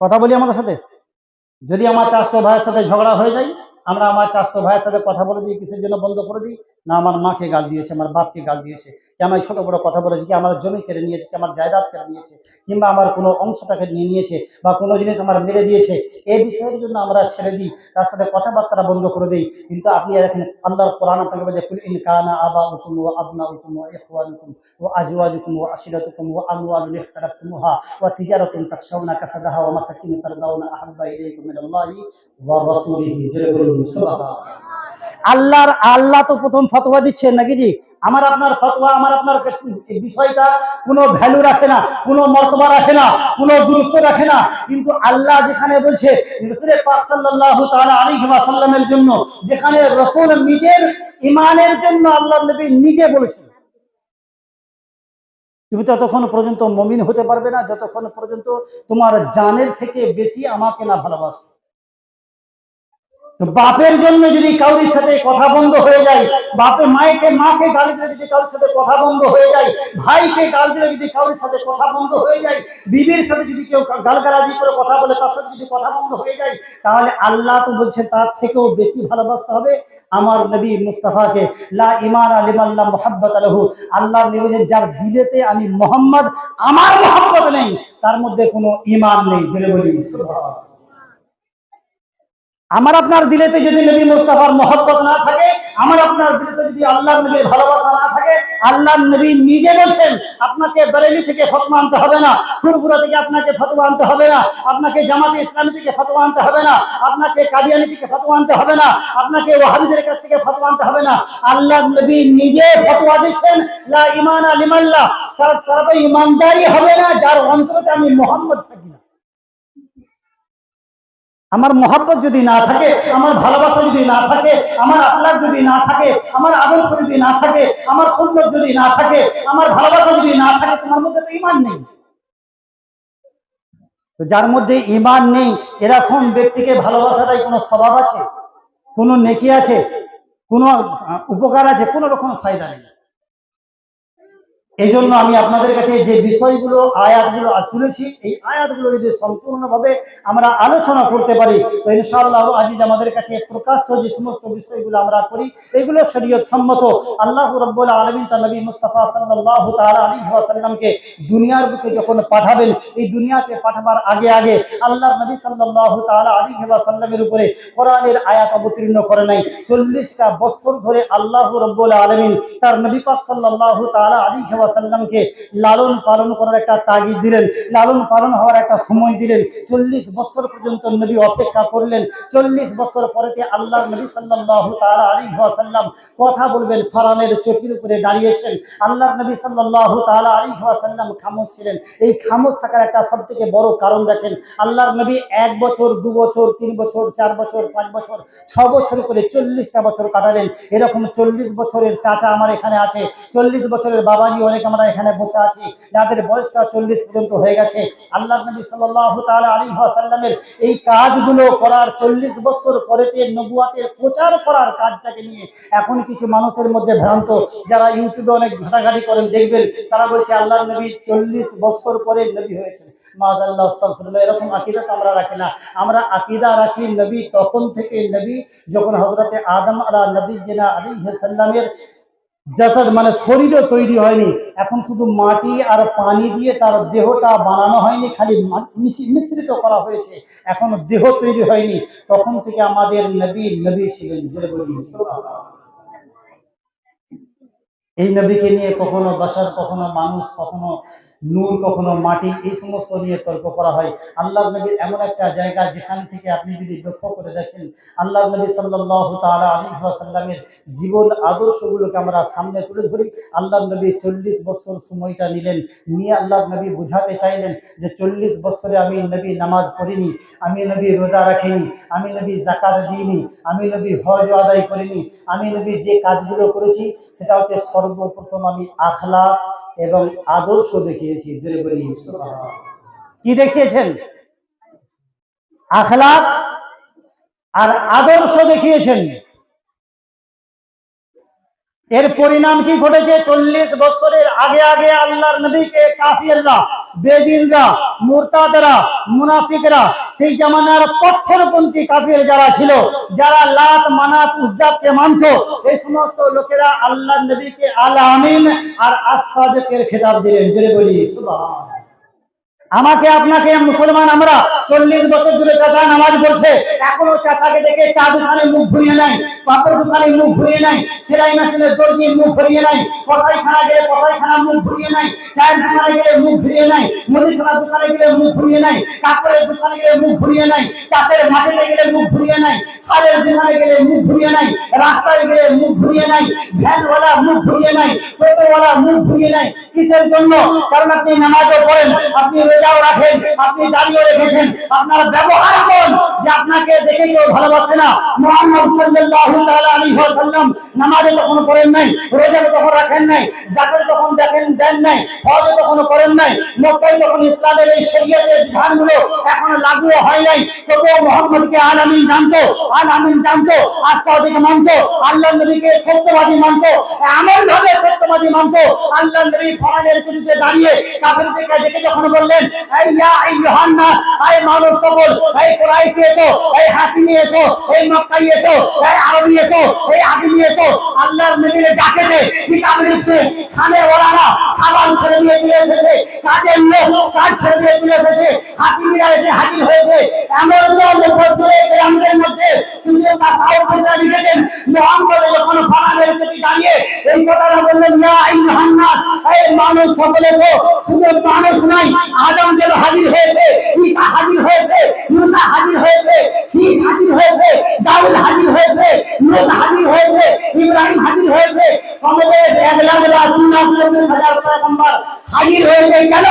কথা বলি আমাদের সাথে। যদি আমার চাচাতো ভাইয়ের সাথে ঝগড়া হয়ে যায়, আমরা আমার চাচাতো ভাইয়ের সাথে কথা বলে দিই, কিসের জন্য বন্ধ করে দিই? না আমার মাকে গাল দিয়েছে, আমার বাপকে গাল দিয়েছে, কি আমার ছোট বড় কথা বলেছে, কি আমার জমি কেড়ে নিয়েছে, কি আমার জায়দাদ কেড়ে নিয়েছে, কিংবা আমার কোনো অংশটাকে নিয়ে নিয়েছে, বা কোনো জিনিস আমার মেরে দিয়েছে, এই বিষয়ের জন্য আমরা ছেড়ে দিই, তার সাথে কথাবার্তা বন্ধ করে দিই। কিন্তু আপনি দেখেন আল্লাহর কোরআন আপনাকে বলে, কুল ইন কানা আবাউকুম ওয়া আবনাউকুম ওয়া ইখওয়ানুকুম ওয়া আজওয়াজুকুম ওয়া আশিরাতুকুম ওয়া আমওয়ালুন ইখতারাফতুমুহা ওয়া তিজারাতুন তাখশাউনা কাসাদাহা ওয়া মাসাকিন তারদাউনা আহাব্বা ইলাইকুম মিনাল্লাহি ওয়া রাসূলিহি। জোরে বলুন সুবহানাল্লাহ। আল্লাহ তো প্রথম ফতোয়া দিচ্ছেন নাকি জি? আমার আপনার ফতোয়া, আমার আপনার বিষয়টা কোনো ভ্যালু রাখে না, কোনো মর্তবা রাখে না, কোনো গুরুত্ব রাখে না। কিন্তু আল্লাহ যেখানে বলছে রাসূল পাক সাল্লাল্লাহু তাআলা আলাইহি ওয়াসাল্লামের জন্য, যেখানে রাসূল নিজের ঈমানের জন্য আল্লাহর নবী নিজে বলেছেন, তুমি ততক্ষণ পর্যন্ত মুমিন হতে পারবে না যতক্ষণ পর্যন্ত তোমার জানের থেকে বেশি আমাকে না ভালোবাসো। তো বাপের জন্য যদি কাউরির সাথে কথা বন্ধ হয়ে যায়, মাকে গালি দিলে যদি কারোর সাথে কথা বন্ধ হয়ে যায়, ভাইকে গাল দিলে যদি কারোর সাথে কথা বন্ধ হয়ে যায়, বিবির সাথে যদি কেউ গালগালাজি করে কথা বলে তার সাথে যদি কথা বন্ধ হয়ে যায়, তাহলে আল্লাহ তো বলছে তার থেকেও বেশি ভালোবাসতে হবে আমার নবী মুস্তাফাকে। লা ঈমান লিমান লা মুহাব্বাত লাহু। আল্লাহ নবী বলেন, যার দিলেতে আমি মুহাম্মদ, আমার মুহাব্বত নেই, তার মধ্যে কোনো ঈমান নেই। জোরে বলি সুবহানাল্লাহ। আমার আপনার দিলেতে যদি নবী মুস্তাফার মহব্বত না থাকে, আমার আপনার দিলেতে যদি আল্লাহর নবীর ভালোবাসা না থাকে, আল্লাহর নবী নিজে বলছেন আপনাকে বেরেলি থেকে ফতোয়া আনতে হবে না, ফুরফুরা থেকে আপনাকে ফতোয়া আনতে হবে না, আপনাকে জামাতে ইসলামী থেকে ফতোয়া আনতে হবে না, আপনাকে কাদিয়ানী থেকে ফতোয়া আনতে হবে না, আপনাকে ওয়াহাবিদের কাছ থেকে ফতোয়া আনতে হবে না। আল্লাহর নবী নিজে ফতোয়া দিচ্ছেন, লা ঈমানা লিমাল্লাহ, তার তো ঈমানদারি হবে না যার অন্তরে আমি মুহাম্মদ থাকি না। আমার মহব্বত যদি না থাকে, আমার ভালোবাসা যদি না থাকে, আমার আখলাক যদি না থাকে, আমার আদর্শ যদি না থাকে, আমার সুন্নাত যদি না থাকে, আমার ভালোবাসা যদি না থাকে, তোমার মধ্যে তো ঈমান নেই। তো যার মধ্যে ঈমান নেই এরকম ব্যক্তিকে ভালোবাসাটাই কোনো স্বভাব আছে, কোনো নেকি আছে, কোনো উপকার আছে? কোনো রকম ফায়দা নেই। এই জন্য আমি আপনাদের কাছে যে বিষয়গুলো আয়াতগুলো তুলেছি, এই আয়াতগুলো যদি সম্পূর্ণভাবে আমরা আলোচনা করতে পারি, তো ইনশাআল্লাহ আজিজ আমাদের কাছে প্রকাশ্য যে সমস্ত বিষয়গুলো আমরা করি এগুলো শরীয়ত সম্মত। আল্লাহ রাব্বুল আলামিন তার নবী মুস্তাফা সাল্লাল্লাহু তাআলা আলাইহি ওয়াসাল্লামকে দুনিয়ার বুকে যখন পাঠাবেন, এই দুনিয়াতে পাঠাবার আগে আগে আল্লাহর নবী সাল্লাল্লাহু তাআলা আলাইহি ওয়াসাল্লামের উপরে কোরআনের আয়াত অবতীর্ণ করে নাই। 40টা বছর ধরে আল্লাহ রাব্বুল আলামিন তার নবী পাক সাল্লাল্লাহু তাআলা আলাইহি ওয়াসাল্লামকে লালন পালন করার একটা তাগিদ দিলেন, লালন পালন হওয়ার একটা সময় দিলেন। 40 বছর পর্যন্ত নবী অপেক্ষা করলেন। 40 বছর পরেতে আল্লাহর নবী সাল্লাল্লাহু তাআলা আলাইহি ওয়াসাল্লাম কথা বলবেন ফারানের চটির উপরে দাঁড়িয়েছেন। আল্লাহর নবী সাল্লাল্লাহু তাআলা আলাইহি ওয়াসাল্লাম খামোশ ছিলেন। এই খামোশ থাকার একটা সবথেকে বড় কারণ দেখেন, আল্লাহর নবী 1 বছর 2 বছর 3 বছর 4 বছর 5 বছর 6 বছর করে 40টা বছর কাটালেন। এরকম 40 বছরের চাচা আমার এখানে আছে, 40 বছরের বাবাজি অনেক আমরা এখানে বসে আছি, যাদের বয়সটা 40 পর্যন্ত হয়ে গেছে। আল্লাহর নবী সাল্লাল্লাহু তাআলা আলাইহি ওয়াসাল্লামের এই কাজগুলো করার 40 বছর পরেতে নবুয়াতের প্রচার করার কাজটাকে নিয়ে এখন কিছু মানুষের মধ্যে ভ্রান্ত, যারা ইউটিউবে অনেক ঘাটাঘাটি করেন দেখবেন, তারা বলছে আল্লাহর নবী 40 বছর পরে নবী হয়েছেন। মাআযাল্লাহ, আস্তাগফিরুল্লাহ। এরকম আকীদা তো আমরা রাখি না। আমরা আকীদা রাখি নবী তখন থেকে, নবী যখন হযরতে আদম নবীনা আলাইহিস সালামের জাসাদ মানে শরীরও তৈরি হয়নি, এখন শুধু মাটি আর পানি দিয়ে তার দেহটা বানানো হয়নি, খালি মিশ্রিত করা হয়েছে, এখনো দেহ তৈরি হয়নি। তখন থেকে আমাদের নবী ছিলেন। এই নবীকে নিয়ে কখনো বাশার, কখনো মানুষ, কখনো নূর, কখনো মাটি, এই সমস্ত নিয়ে তর্ক করা হয়। আল্লাহর নবীর এমন একটা জায়গা যেখান থেকে আপনি যদি লক্ষ্য করে দেখেন, আল্লাহর নবী সাল্লাল্লাহু তাআলা আলাইহি ওয়াসাল্লামের জীবন আদর্শগুলোকে আমরা সামনে তুলে ধরি। আল্লাহর নবী 40 বছর সময়টা নিলেন, নিয়ে আল্লাহর নবী বুঝাতে চাইলেন যে 40 বছরে আমি নবী নামাজ পড়িনি, আমি নবী রোজা রাখিনি, আমি নবী যাকাত দিইনি, আমি নবী হজ আদায় করিনি, আমি নবী যে কাজগুলো করেছি সেটা হচ্ছে সর্বপ্রথম আমি আখলাক এবং আদর্শ দেখিয়েছি। জোরে বলি সুবহানাল্লাহ। কি দেখিয়েছেন? আখলাক আর আদর্শ দেখিয়েছেন। এর পরিণাম কি ঘটেছে? 40 বছরের আগে আগে আল্লাহর নবীকে কাফিররা, বেদিনরা, মুরতাদরা, মুনাফিকরা, সেই জামানার কট্টরপন্থী কাফির যারা ছিল, যারা লাত মানাত উজ্জাতকে মানত, এই সমস্ত লোকেরা আল্লাহর নবীকে আল আমিন আর আস-সাদিকের খেতাব দিলেন। জোরে বলি সুবহানাল্লাহ। আমাকে আপনাকে মুসলমান আমরা 40 বছর ধরে চাচা নামাজ পড়ছে, এখনো চাচাকে দেখে চা দোকানে মুখ ঘুরিয়ে নাই, কাপড় দোকানে মুখ ঘুরিয়ে নাই, সেলাই মেশিনের দর্জি মুখ ঘুরিয়ে নাই, কসাইখানা গেলে কসাইখানা মুখ ঘুরিয়ে নাই, চায়ের দোকানে গেলে মুখ ঘুরিয়ে নাই, মুদিখানার দোকানে গেলে মুখ ঘুরিয়ে নাই, কাপড়ের দোকানে গেলে মুখ ঘুরিয়ে নাই, চাষের মাঠে গেলে মুখ ঘুরিয়ে নাই, সারের দোকানে গেলে মুখ ঘুরিয়ে নাই, রাস্তায় গেলে মুখ ঘুরিয়ে নাই, ভ্যানওয়ালা মুখ ঘুরিয়ে নাই, টোটোওয়ালা মুখ ঘুরিয়ে নাই। কিসের জন্য? কারণ আপনি নামাজও পড়েন, আপনি রোজাও রাখেন, আপনি দাড়িও রেখেছেন, আপনার ব্যবহার এমন যে আপনাকে দেখে কেউ ভালোবাসে না। মুহাম্মদ সাল্লাল্লাহু তাআলা আলাইহি ওয়াসাল্লাম নামাজে তখন পড়েন নাই, রোজা তখন রাখেন নাই, যাকাত তখন দেখেন দেন নাই, হজ তখন করেন নাই, মক্কায় তখন ইসলামের এই শরীয়তের বিধানগুলো এখনো লাগু হয় নাই। তবুও মুহাম্মদকে আল আমিন জানতো, আল আমিন জানতো, আস-সাদিক মানতো, আল্লাহর নবীকে সত্যবাদী মানতো, এমন ভাবে সত্যবাদী মানতো, আল্লাহর নবী ফরানের চুরিতে দাঁড়িয়ে কাফেরদেরকে ডেকে যখন বললেন, এই ইয়া আইয়ুহান নাস, এই মানুষ সকল, এই কুরাইশ এসো, এই হাসিমি এসো, এই মক্কাই এসো, এই আরবি এসো, এই আদিমি এসো, আল্লাহর নবীর ডাকে দে কিতাব লিখছে, খানে ওলারা খাবার ছেড়ে দিয়ে চলে এসেছে, কাজের লোক কাজ ছেড়ে দিয়ে চলে এসেছে, হাসিমিরা এসে হাজির হয়েছে। এমন দল মুফাসসিরে কেরামদের মধ্যে কিন্তু তাসাউফরা লিখেছেন, মুহাম্মদ যখন ফরানের চুরি দাঁড়িয়ে এই কথাটা বললেন, ইয়া আইয়ুহান নাস, এই মানুষ সকল এসো, শুধু মানুষ নাই, আদম যেন হাজির হয়েছে, ঈসা হাজির হয়েছে, মুসা হাজির হয়েছে, শীষ হাজির হয়েছে, দাউদ হাজির হয়েছে, নূহ হাজির হয়েছে, ইব্রাহিম হাজির হয়েছে, কমবেশ 1,02,40,000 পয়গম্বর হাজির হয়েছে। কেন?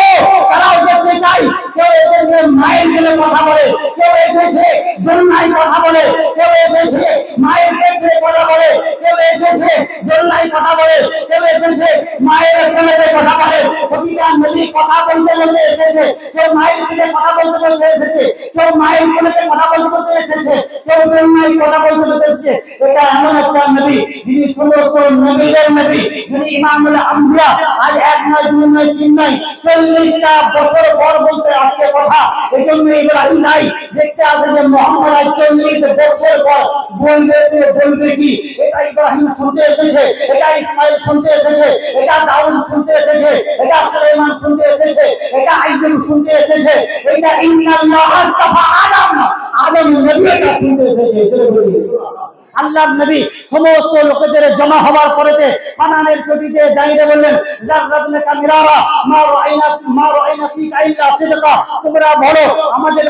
তারাও দেখতে চাই কেউ এসেছে মায়ের গেলে কথা বলে, কেউ এসেছে দোলনায় কথা বলে, কেউ এসেছে মায়ের পেটে কথা বলে, কেউ এসেছে দোলনায় কথা বলে, কেউ এসেছে মায়ের কোলেতে কথা বলে। প্রতিটা নবী কথা বলতে বলতে এসেছে, কেউ মায়ের পেটে কথা বলতে বলতে এসেছে, কেউ মায়ের কোলেতে কথা বলতে বলতে এসেছে, কেউ দোলনায় কথা বলতে বলতে এসেছে। এটা এমন একটা নবী যিনি সমস্ত নবীদের নবী, যিনি ইমামুল আম্বিয়া। আজ 1 নয় 2 নয় 3 নয় 40টা বছর পর বলতে আসছে কথা। এই জন্য ইব্রাহিম ভাই দেখতে আসে যে মুহাম্মদ 40 বছর পর বলবে কি। এটা ইব্রাহিম শুনতে এসেছে, এটা ইসমাইল শুনতে এসেছে, এটা দাউদ শুনতে এসেছে, এটা সুলাইমান শুনতে এসেছে, এটা আইয়ুব শুনতে এসেছে, এটা ইন্নাল্লাহ আস্তাফা আদম নবী এটা শুনতে এসেছে। আল্লাহর নবী সমস্ত লোকেদের জমা হওয়ার পরেতে ফানানের চটিতে দাঁড়িয়ে বললেন, জাররাবনাকা মিরারা মা রাআইনা ফিকা ইল্লা সিদকা। তোমরা বলো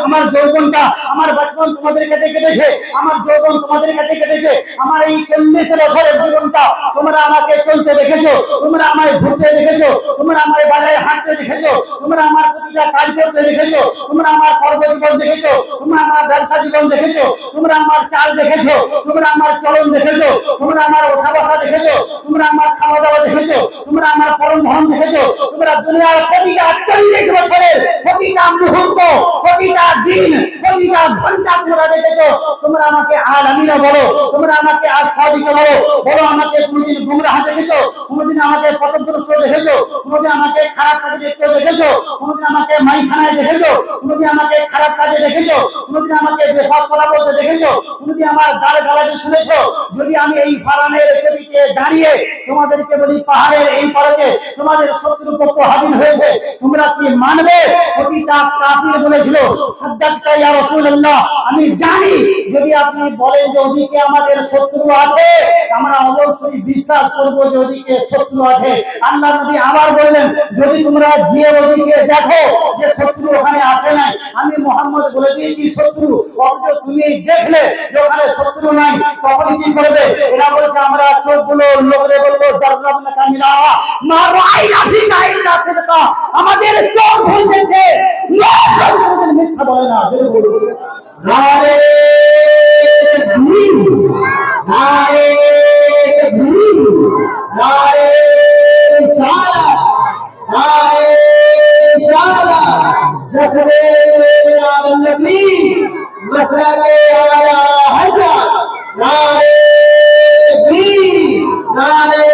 আমার যৌবনটা, আমার বচপন তোমাদের কাছে কেটেছে, আমার যৌবন তোমাদের কাছে কেটেছে, আমার এই 40 বছরের জীবনটা তোমরা আমাকে চলতে দেখেছো, তোমরা আমায় ঘুরতে দেখেছো, তোমরা আমায় বাজারে হাঁটতে দেখেছো, তোমরা আমার প্রতিটা কাজ করতে দেখেছো, তোমরা আমার কর্মজীবন দেখেছো, তোমরা আমার ব্যবসা জীবন দেখেছো, তোমরা আমার চাল দেখেছো, তোমরা আমার চলন দেখেছো, তোমরা আমার ওঠা বসা দেখেছো, তোমরা আমার খাওয়া দাওয়া দেখেছো, তোমরা আমার পরম ধন দেখেছো, তোমরা দুনিয়ার প্রতিটা 40 বছরের প্রতিটা মুহূর্ত, প্রতিটা দিন, প্রতিটা ঘন্টা তোমরা দেখেছো। তোমরা আমাকে আল আমিন বলো, তোমরা আমাকে আস-সাদিক বলো, বলো আমাকে কোনদিন গুমরাহ দেখেছো, কোনদিন আমাকে পথভ্রষ্ট দেখেছো, কোনদিন আমাকে খারাপ কাজে লিপ্ত দেখেছো, কোনদিন আমাকে মাইখানায় দেখেছো, কোনদিন আমাকে খারাপ কাজে দেখেছো, কোনদিন আমাকে বেফাস কথা বলতে দেখেছো, কোনদিন আমার গালাগালি শুনেছো। যদি আমি এই ফারানের চটিতে দাঁড়িয়ে তোমাদেরকে বলি পাহাড়ের এই পারেতে তোমাদের শত্রু পক্ষ হাজির হয়েছে, তোমরা কি মানবে? প্রতিটা কাফির বলেছিল, সাদ্দাকতা ইয়া রাসূলুল্লাহ, আমি জানি যদি আপনি বলেন যে ওদিকে আমাদের শত্রু আছে, আমরা অবশ্যই বিশ্বাস করব যে ওদিকে শত্রু আছে। আল্লাহর নবী আবার বললেন, যদি তোমরা গিয়ে ওদিকে দেখো যে শত্রু ওখানে আসে নাই, আমি মুহাম্মদ বলে দিয়েছি শত্রু, অথচ তুমি দেখলে যে ওখানে শত্রু নাই, তখন কি করবে? এরা বলছে আমরা চোখগুলো লোকরে বলবো, জাররাবনাকা মিরারা মা রাআইনা ফিকা ইল্লা সিদকা, আমাদের চোখ বলছে মিথ্যা বলে না। নারে তাকবীর, নারে তাকবীর, নারে সালাত, নারে সালাত, জসরে আলা নবী মসলাকে আলা হযরত, নারে তাকবীর, নারে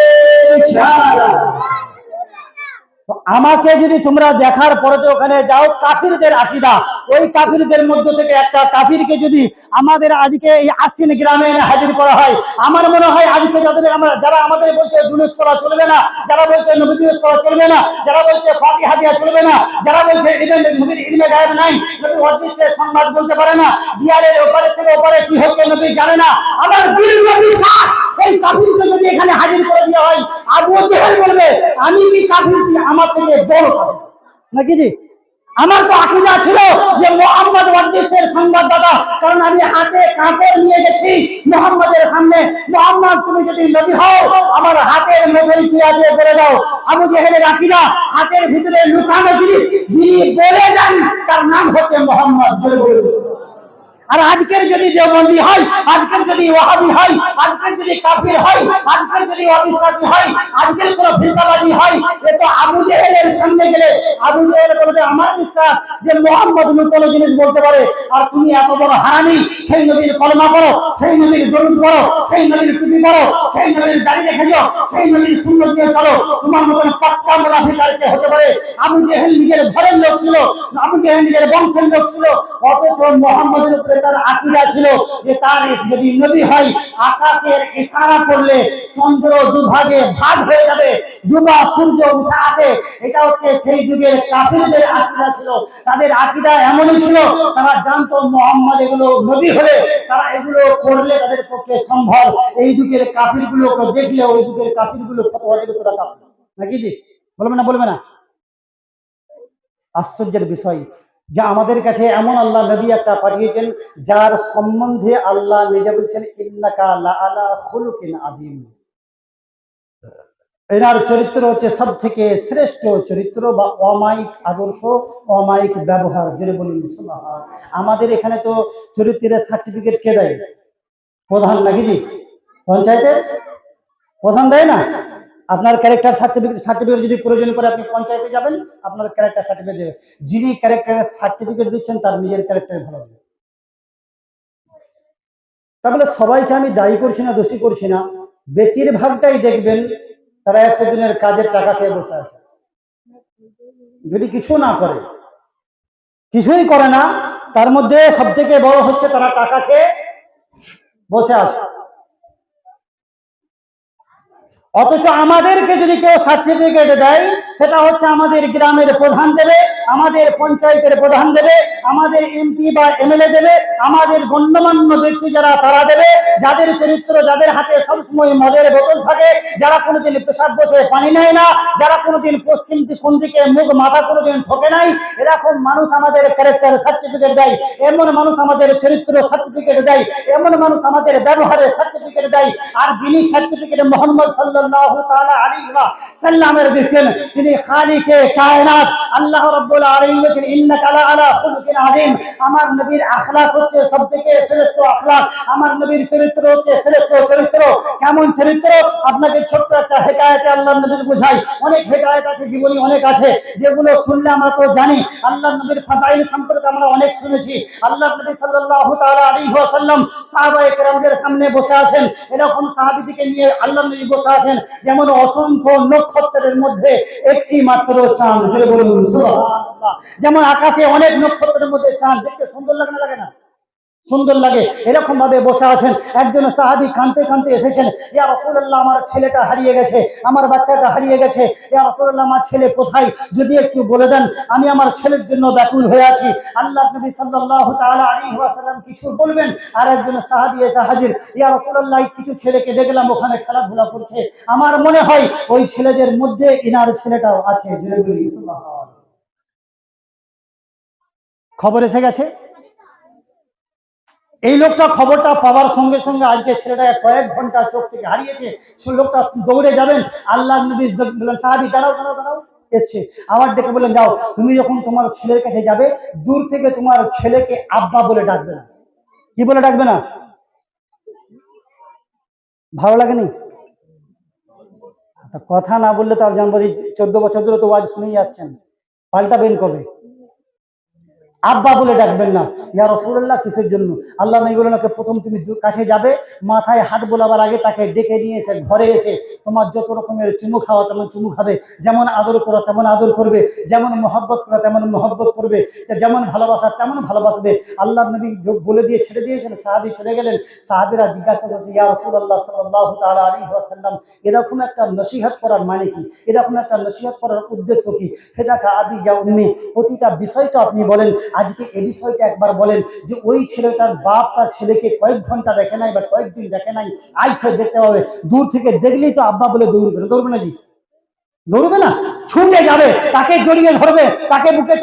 আমাকে যদি তোমরা দেখার পরে তো ওখানে যাও কাফিরদের আকীদা, ওই কাফিরদের মধ্য থেকে একটা কাফিরকে যদি আমাদের আজকে এই আশ্বিন গ্রামে এনে হাজির করা হয়, আমার মনে হয় আজকে যারা আমাদের বলছে জুলুস করা চলবে না, যারা বলছে নবী দিবস করা চলবে না, যারা বলছে ফাতিহা দেওয়া চলবে না, যারা বলছে নবীর ইলমে গায়েব নাই, নবী অদৃশ্যের সংবাদ বলতে পারে না, বিয়ারের ওপারে থেকে ওপারে কি হচ্ছে নবী জানে না, আমার দীর্ঘ বিশ্বাস এই কাফিরকে যদি এখানে হাজির করে দেওয়া হয়, আবু জেহেল বলবে আমি কি কাফির, কি আমার থেকে বড় কাফির নাকি? জি, আমার তো আকীদা ছিল যে মুহাম্মদ ওয়াদদিসের সংবাদদাতা, কারণ আমি হাতে কাপড় নিয়ে গেছি মুহাম্মদের সামনে, মুহাম্মদ তুমি যদি নবী হও আমার হাতের মধ্যে কি আছে বলে দাও। আবু জেহেলের আকীদা হাতের ভিতরে লুকানো জিনিস যিনি বলে দেন তার নাম হচ্ছে মুহাম্মদ। বলে বলে আর আজকের যদি দেওবন্দি হয়, আজকের যদি ওয়াহাবি হয়, আজকের যদি কাফির হয়, আজকের যদি অবিশ্বাসী হয়, আজকের কোন ফিরকাবাদী হয়, এ তো আবু জেহেলের সামনে গেলে আবু জেহেল বলবে আমার বিশ্বাস যে মুহাম্মদ নতুন জিনিস বলতে পারে, আর তুমি এত বড় হারামি, সেই নবীর কলমা পড়ো, সেই নবীর দরুদ পড়ো, সেই নবীর টুপি পড়ো, সেই নবীর দাড়ি রেখে যাও, সেই নবীর সুন্নাত দিয়ে চলো, তোমার মতন পাক্কা মুনাফিক আর কে হতে পারে? আবু জেহেল নিজের ঘরের লোক ছিল, আবু জেহেল নিজের বংশের লোক ছিল, অথচ মুহাম্মদের উপরে তার আকীদা ছিল যে তার যদি নবী হয় আকাশের ইশারা করলে চন্দ্র দুভাগে ভাগ হয়ে যাবে, দুবা সূর্য উঠে আসে। এটা হচ্ছে সেই যুগের কাফিরদের আকীদা ছিল। তাদের আকীদা এমনই ছিল, তারা জানতো মুহাম্মদ এগুলো নবী হলে তারা এগুলো করলে তাদের পক্ষে সম্ভব। এই যুগের কাফিরগুলোকে দেখলে ওই যুগের কাফিরগুলো ফতোয়া দিবে তোরা কাফির নাকি? জি, বলবে না বলবে না? আশ্চর্যের বিষয় যে আমাদের কাছে এমন আল্লাহ নবী একটা পাঠিয়েছেন যার সম্বন্ধে আল্লাহ নিজে বলছেন ইন্নাকা লাআলা খুলুকিন আযীম। এনার চরিত্র হচ্ছে সব থেকে শ্রেষ্ঠ চরিত্র বা অমায়িক আদর্শ, অমায়িক ব্যবহার। জোরে বলুন সুবহানাল্লাহ। আমাদের এখানে তো চরিত্রের সার্টিফিকেট কে দেয়? প্রধান নাকি? জি, পঞ্চায়েতের প্রধান দেয় না? আপনার ক্যারেক্টার সার্টিফিকেট যদি প্রয়োজন করে আপনি পঞ্চায়েতে যাবেন, আপনার ক্যারেক্টার সার্টিফিকেট দেবে। যিনি ক্যারেক্টারের সার্টিফিকেট দিচ্ছেন তার নিজের ক্যারেক্টার ভালো হবে। তাহলে সবাইকে আমি দায়ী করছি না, দোষী করছি না, বেশিরভাগটাই দেখবেন তারা 100 দিনের কাজের টাকা খেয়ে বসে আছে। যদি কিছু না করে, কিছুই করে না, তার মধ্যে সব থেকে বড় হচ্ছে তারা টাকা খেয়ে বসে আছে। অথচ আমাদেরকে যদি কেউ সার্টিফিকেট দেয় সেটা হচ্ছে আমাদের গ্রামের প্রধান দেবে, আমাদের পঞ্চায়েতের প্রধান দেবে, আমাদের এমপি বা এমএলএ দেবে, আমাদের গণ্যমান্য ব্যক্তি যারা তারা দেবে, যাদের চরিত্র, যাদের হাতে সবসময় মদের বোতল থাকে, যারা কোনোদিন পেশাব বসে পানি নেয় না, যারা কোনোদিন পশ্চিম কোন দিকে মুখ মাথা কোনোদিন ঠকে নাই, এরকম মানুষ আমাদের ক্যারেক্টার সার্টিফিকেট দেয়, এমন মানুষ আমাদের চরিত্র সার্টিফিকেট দেয়, এমন মানুষ আমাদের ব্যবহারের সার্টিফিকেট দেয়। আর যিনি সার্টিফিকেট মুহাম্মদ সাল্লাল্লাহু তাআলা আলাইহি ওয়াসাল্লামের দিচ্ছেন, তিনি খালিকে কায়নাত আল্লাহ রাব্বুল আলামিন বলেছেন ইন্নাকা লাআলা খুলুকিন আযীম। আমার নবীর আখলাক হচ্ছে সবথেকে শ্রেষ্ঠ আখলাক, আমার নবীর চরিত্র হচ্ছে শ্রেষ্ঠ চরিত্র। কেমন চরিত্র? আপনাকে ছোট্ট একটা হেকায়েতে আল্লাহর নবীর বুঝাই। অনেক হেকায়েত আছে, জীবনী অনেক আছে, যেগুলো শুনলে আমরা তো জানি। আল্লাহর নবীর ফাজাইল সম্পর্কে আমরা অনেক শুনেছি। আল্লাহর নবী সাল্লাল্লাহু তাআলা আলাইহি ওয়াসাল্লাম সাহাবায়ে কেরামদের সামনে বসে আছেন, এরকম সাহাবীদেরকে নিয়ে আল্লাহর নবী বসে আছেন যেমন অসংখ্য নক্ষত্রের মধ্যে একটি মাত্র চাঁদ। জোরে বলুন সুবহানাল্লাহ। যেমন আকাশে অনেক নক্ষত্রের মধ্যে চাঁদ, দেখতে সুন্দর লাগে না? লাগে না? সুন্দর লাগে। এরকম ভাবে বসে আছেন। একজন সাহাবী কাঁদতে কাঁদতে এসেছেন, ইয়া রাসূলুল্লাহ আমার ছেলেটা হারিয়ে গেছে, আমার বাচ্চাটা হারিয়ে গেছে, ইয়া রাসূলুল্লাহ আমার ছেলে কোথায়, যদি একটু বলে দেন, আমি আমার ছেলের জন্য ব্যাকুল হয়ে আছি। আল্লাহর নবী সাল্লাল্লাহু তাআলা আলাইহি ওয়াসাল্লাম কিছু বলবেন, আর একজন সাহাবী এসে হাজির, ইয়া রাসূলুল্লাহ কিছু ছেলেকে দেখলাম ওখানে খেলাধুলা করছে, আমার মনে হয় ওই ছেলেদের মধ্যে ইনার ছেলেটাও আছে। জোরে বলি সুবহানাল্লাহ। খবর এসে গেছে। এই লোকটা খবরটা পাওয়ার সঙ্গে সঙ্গে আজকে ছেলেটা কয়েক ঘন্টা চোখ থেকে হারিয়েছে, সেই লোকটা দৌড়ে যাবেন, আল্লাহ নবী বললেন সাহাবী দাঁড়াও দাঁড়াও দাঁড়াও, এসছে আবার ডেকে বললেন যাও, তুমি যখন তোমার ছেলের কাছে যাবে দূর থেকে তোমার ছেলেকে আব্বা বলে ডাকবে না। কি বলে ডাকবে না? ভালো লাগেনি? কথা না বললে তো জানবো যে 14 বছর ধরে তো ওয়াজ শুনেই আসছেন, পাল্টাবেন কবে? আব্বা বলে ডাকবেন না। ইয়া রাসূলুল্লাহ কিসের জন্য? আল্লাহ নবী বলেন, ওকে প্রথম তুমি কাছে যাবে, মাথায় হাত বোলাবার আগে তাকে ডেকে নিয়ে এসে ঘরে এসে তোমার যত রকমের চুমু খাওয়া তেমন চুমু খাবে, যেমন আদর করো তেমন আদর করবে, যেমন মহব্বত করো তেমন মহব্বত করবে, যেমন ভালোবাসা তেমন ভালোবাসবে। আল্লাহ নবী বলে দিয়ে ছেড়ে দিয়েছেন, সাহাবী চলে গেলেন। সাহাবীরা জিজ্ঞাসা করছে, ইয়া রাসূলুল্লাহ সাল্লাল্লাহু তাআলা আলাইহি ওয়াসাল্লাম, এরকম একটা নসিহত করার মানে কি? এরকম একটা নসিহত করার উদ্দেশ্য কি? ফেদাকা আবি ইয়া উম্মি, প্রতিটা বিষয়টা আপনি বলেন। আজকে এই বিষয়টা একবার বলেন যে ওই ছেলেটার বাপ তার ছেলেকে কয়েক ঘন্টা দেখে নাই বা কয়েকদিন দেখে নাই, আজ সে দেখতে পাবে। দূর থেকে দেখলেই তো আব্বা বলে দৌড়বে না, দৌড়বে না জি? দৌড়বে না? ছুটে যাবে, তাকে জড়িয়ে ধরবে, তাকে বুকে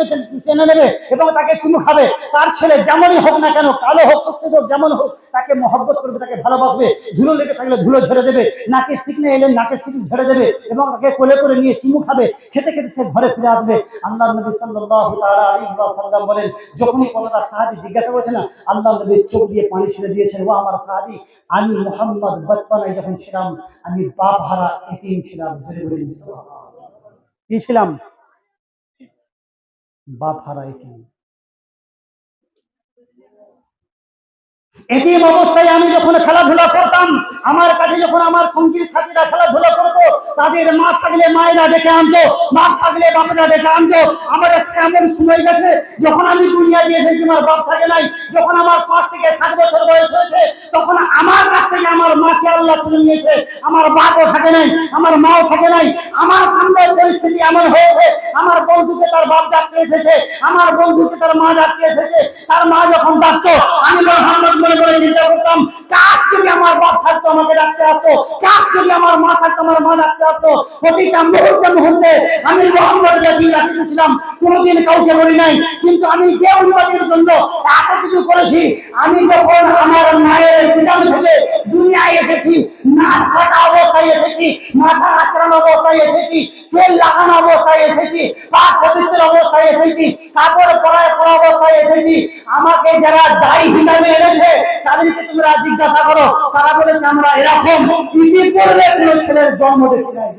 টেনে নেবে এবং তাকে চুমু খাবে। তার ছেলে যেমনই হোক না কেন, কালো হোক কুৎসিত হোক, যেমন হোক, তাকে মহব্বত করবে, তাকে ভালোবাসবে। ধুলো লেগে থাকলে ধুলো ঝেড়ে দেবে, নাকে সিকনে এলে নাকে সিকনে ঝেড়ে দেবে এবং তাকে কোলে করে নিয়ে চুমু খাবে। খেতে খেতে সে ঘরে ফিরে আসবে। আল্লাহ নবী সাল্লাল্লাহু তাআলা আলাইহি ওয়াসাল্লাম বলেন, যখনই কথাটা সাহাবী জিজ্ঞাসা করেছে না, আল্লাহ নবী চোখ দিয়ে পানি ছেড়ে দিয়েছেন, ও আমার সাহাবী, আমি মুহাম্মদ বচপনায় যখন ছিলাম, আমি বাপ হারা এতিম ছিলাম। জোরে বলি সুবহানাল্লাহ। কি ছিলাম? বাপ হারা এতিম। এতিম অবস্থায় আমি যখন খেলাধুলা করতাম, আমার কাছে যখন আমার সঙ্গীর সাথীরা খেলাধুলা করতো, তাদের মা থাকলে মায়েরা ডেকে আনতো, বাপ থাকলে বাপেরা ডেকে আনতো। আমার একটা এমন সময় গেছে যখন আমি দুনিয়া দিয়ে এসেছি, আমার বাপ থাকে নাই। যখন আমার 5 থেকে 7 বছর বয়স হয়েছে, তখন আমার কাছ থেকে আমার মাকে আল্লাহ তুলে নিয়েছে। আমার বাপও থাকে নাই, আমার মাও থাকে নাই। আমার সামনে পরিস্থিতি এমন হয়েছে, আমার বন্ধুকে তার বাপ ডাকতে এসেছে, আমার বন্ধুকে তার মা ডাকতে এসেছে। তার মা যখন ডাকতো, আমি মোহাম্মদ মনে করে চিন্তা করতাম, কাজ যদি আমার বাপ থাকতো আমাকে ডাকতে আসতো, কাজ যদি আমার মা থাকতো আমার মা ডাকতে আসতো। প্রতিটা মুহূর্তে মুহূর্তে আমি মোহাম্মদের দিন রাখতেছিলাম, কোনোদিন কাউকে বলি নাই। কিন্তু আমি যে উন্নতির জন্য এত কিছু করেছি, আমি যখন আমার মায়ের সিনাম থেকে দুনিয়ায় এসেছি, নাক কাটা অবস্থায় এসেছি, মাথা আঁচড়ানো অবস্থায় এসেছি, তেল লাগানো অবস্থায় এসেছি, পা পবিত্র অবস্থায় এসেছি, কাপড় পরা অবস্থায় এসেছি। আমাকে যারা দায়ী হিসাবে এনেছে তাদেরকে তোমরা জিজ্ঞাসা করো, তারা বলেছে আমরা এরকম ইতিপূর্বে কোনো ছেলের জন্ম দেখি নাই।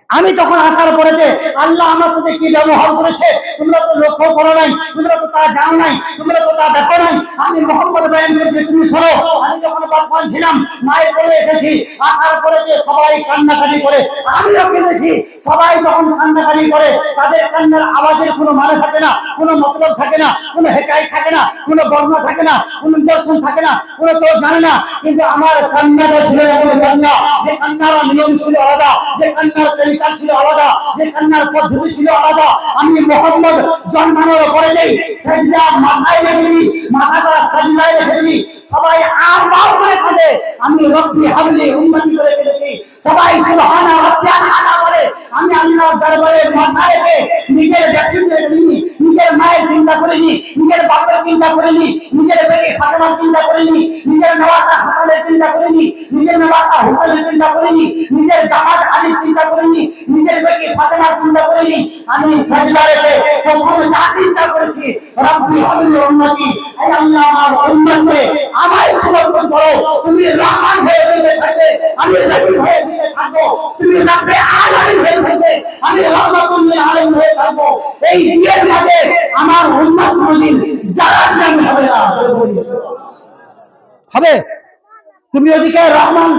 আমি তখন আসার পরেতে আল্লাহ আমার সাথে কি ব্যবহার করেছে তোমরা তো লক্ষ্য করো নাই, তোমরা তো তা জানো নাই, তোমরা তো তা দেখো নাই। আমি মোহাম্মদ বয়ান করেছি, তুমি শোনো। আমি যখন বাপমান ছিলাম, মায়ের কোলে এসেছি, আসার পরেতে সবাই কান্নাকাটি করে, আমিও কেঁদেছি। সবাই যখন কান্নাকাটি করে, তাদের কান্নার আওয়াজের কোনো মানে থাকে না, কোনো মতলব থাকে না, কোনো হেকায় থাকে না, কোনো বর্ণনা থাকে না, কোনো দর্শন থাকে না, কোনো কেউ জানে না। কিন্তু আমার কান্নাটা ছিল এমন কান্না, যে কান্নার নিয়ম ছিল আলাদা, যে কান্নার তরিকা ছিল আলাদা, যে কান্নার পদ্ধতি ছিল আলাদা। আমি মোহাম্মদ জন্মানোর পরে নেই সেজদা মাথায় রেখেছি, মাথাটা সাজদায় রেখেছি। সবাই আর বাও করে কাঁদে, আমি রব্বি হাবলি উম্মতি করে কেঁদেছি। সবাই সুবহানা রাব্বিয়াল আলা বলে, আমি আল্লাহর দরবারে মাথা রেখে নিজের ব্যক্তিত্ব নিয়ে নিজের মায়ের চিন্তা করিনি, নিজের বাপের চিন্তা করিনি, নিজের বেটি ফাতেমার চিন্তা করিনি, নিজের নওয়াজা হাসানের চিন্তা করিনি, নিজের নওয়াজা হুসেনের চিন্তা করিনি, নিজের দামাদ আলীর চিন্তা করিনি, নিজের বেটি ফাতেমার চিন্তা করিনি। আমি সাজদা রেখে প্রথম যা চিন্তা করেছি, রব্বি হাবলি উম্মতি, হে আল্লাহ আমার উম্মতকে আমায় সমর্পণ করো। তুমি রহমান হয়ে দিতে থাকবে, আমি রহিম হয়ে দিতে থাকবো। তুমি রব্বে আলামিন হয়ে থাকবে, আমি রহমাতুল লিল আলামিন হয়ে থাকবো। এই বিয়ের মাঝে আমার উম্মত কোনদিন জাহান্নাম হবে না। হবে? তুমি ওদিকে রহমান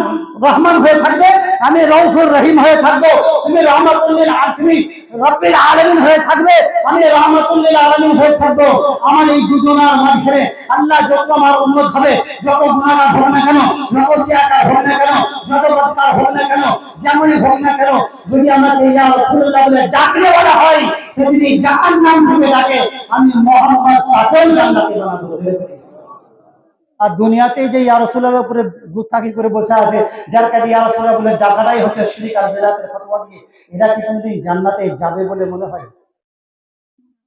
রহমান হয়ে থাকবে, আমি রউফুর রহিম হয়ে থাকবো। তুমি রহমাতুল লিল আলামিন, তুমি রব্বিল আলামিন হয়ে থাকবে, আমি রহমাতুল লিল আলামিন হয়ে থাকবো। আমার এই দুজনের মাঝখানে আল্লাহ যত আমার উম্মত হবে, যত গুনাহগার হবে না কেন, যত শিয়াকার হবে না কেন, যত বদকার হবে না কেন, যেমনই হোক না কেন, যদি আমাকে ইয়া রাসূলুল্লাহ বলে ডাকলে বলা হয়, সে যদি জাহান্নাম থেকে ডাকে, আমি মুহাম্মদ তাকেও জান্নাতে বানাবো। আর দুনিয়াতে যে ইয়া রাসূলুল্লাহর উপরে গুস্তাখি করে বসে আছে, যার কাছে ইয়া রাসূলুল্লাহ বলে ডাকাটাই হচ্ছে শিরক আর বিদআতের ফতোয়া দিয়ে, এরা কি কোনদিন জান্নাতে যাবে বলে মনে হয়?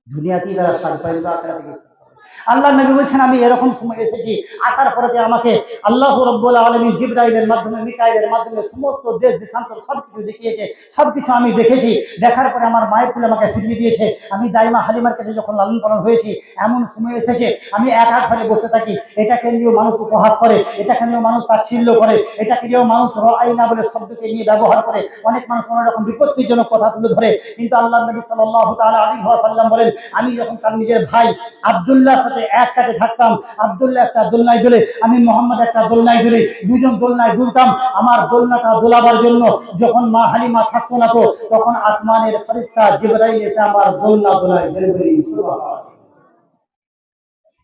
দুনিয়াতেই তারা সাজ পাইল, আখিরাতে গেছে। আল্লাহ নবী বলছেন আমি এরকম সময় এসেছি, আসার পরে আমাকে আল্লাহ রাব্বুল আলামিন জিবরাইলের মাধ্যমে, মিকাইলের মাধ্যমে সমস্ত দেশ দেশান্তর সবকিছু দেখিয়েছে, সবকিছু আমি দেখেছি। দেখার পরে আমার মায়ের কোলে আমাকে ফিরিয়ে দিয়েছে। আমি দাইমা হালিমার কাছে যখন লালন পালন হয়েছি, এমন সময় এসেছে আমি একা ঘরে বসে থাকি, এটাকে নিয়েও মানুষ উপহাস করে, এটাকে নিয়েও মানুষ তাচ্ছিল্য করে, এটাকে নিয়েও মানুষ আইনা বলে শব্দকে নিয়ে ব্যবহার করে, অনেক মানুষ অনেক রকম বিপত্তিজনক কথা তুলে ধরে। কিন্তু আল্লাহ নবী সাল্লাল্লাহু তাআলা আলাইহি ওয়াসাল্লাম বলেন, আমি যখন তার নিজের ভাই আব্দুল্লাহর সাথে এক কাছে থাকতাম, আব্দুল্লাহ একটা দোলনায় দোলে, আমি মোহাম্মদ একটা দোলনায় দোলে, দুজন দোলনায় দুলতাম। আমার দোলনাটা দোলাবার জন্য যখন মা হালিমা থাকতো না, তো তখন আসমানের ফেরেশতা জিবরাইল এসে আমার দোলনা দোলায়। সুবহানাল্লাহ।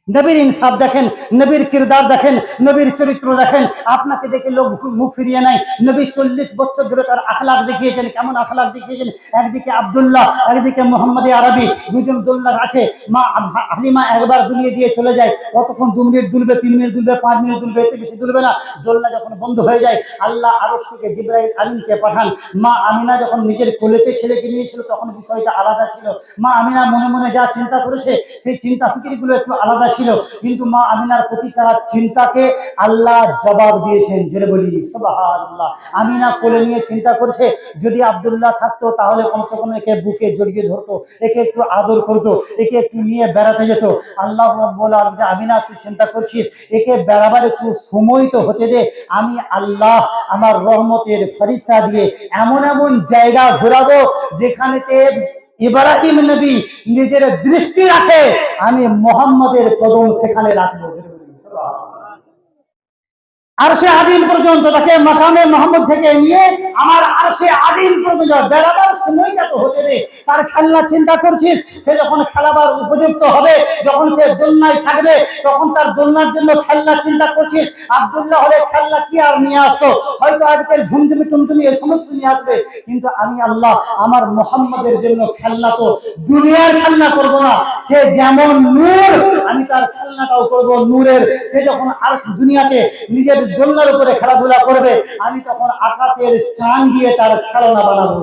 নবীর ইনসাফ দেখেন, নবীর কিরদার দেখেন, নবীর চরিত্র দেখেন। আপনাকে দেখে লোক মুখ ফিরিয়ে নেয়। নবী 40 বছর ধরে তার আখলাক দেখিয়েছেন। কেমন আখলাক দেখিয়েছেন? একদিকে আব্দুল্লাহ, একদিকে মোহাম্মদ আরবি, দুজন দোলনার আছে। মা হালিমা একবার দুলিয়ে দিয়ে চলে যায়। কতক্ষণ? 2 মিনিট দুলবে, 3 মিনিট দুলবে, 5 মিনিট দুলবে, এতে বেশি দুলবে না। দোলনা যখন বন্ধ হয়ে যায়, আল্লাহ আরশ থেকে জিবরাইল আমিনকে পাঠান। মা আমিনা যখন নিজের কোলেতে ছেলেকে নিয়েছিল, তখন বিষয়টা আলাদা ছিল। মা আমিনা মনে মনে যা চিন্তা করেছে, সেই চিন্তা ফিকিরগুলো একটু আলাদা ছিল, কিন্তু মা আমিনার প্রতি তার চিন্তাকে আল্লাহ জবাব দিয়েছেন। জোরে বলি সুবহানাল্লাহ। আমিনা কোলে নিয়ে চিন্তা করছে, যদি আব্দুল্লাহ থাকতো তাহলে কমসে কম একে বুকে জড়িয়ে ধরতো, একে একটু আদর করতো, একে একটু নিয়ে বেড়াতে যেত। আল্লাহ রাব্বুল আলামিন, আমিনা তুই চিন্তা করছিস, একে বেড়াবার একটু সময় তো হতে দে। আমি আল্লাহ আমার রহমতের ফেরেশতা দিয়ে এমন এমন জায়গা ঘোরাবো যেখানেতে ইব্রাহিম নবী নিজের দৃষ্টি রাখে, আমি মোহাম্মদের কদম সেখানে রাখবো। আরশে আদিম পর্যন্ত তাকে মাকামে মোহাম্মদ থেকে নিয়ে আমার আরশে আদিম পর্যন্ত বেড়াবার সময়টা তো হতে রে। তার খেলনা চিন্তা করছিস, সে যখন খেলাবার উপযুক্ত হবে, যখন সে দোলনায় থাকবে, তখন তার দোলনার জন্য খেলনা চিন্তা করছিস। আব্দুল্লাহ হলে খেলনা কি আর নিয়ে আসতো? হয়তো আজকের ঝুমঝুমি টুমঝুমি এই সমস্ত নিয়ে আসবে, কিন্তু আমি আল্লাহ আমার মোহাম্মদের জন্য খেলনা তো দুনিয়ার খেলনা করব না। সে যেমন নূর, আমি তার খেলনাটাও করব নূরের। সে যখন আর দুনিয়াতে নিজের দোলনার উপরে খেলাধুলা করবে, আমি তখন আকাশের চাঁদ দিয়ে তার খেলনা বানাবো।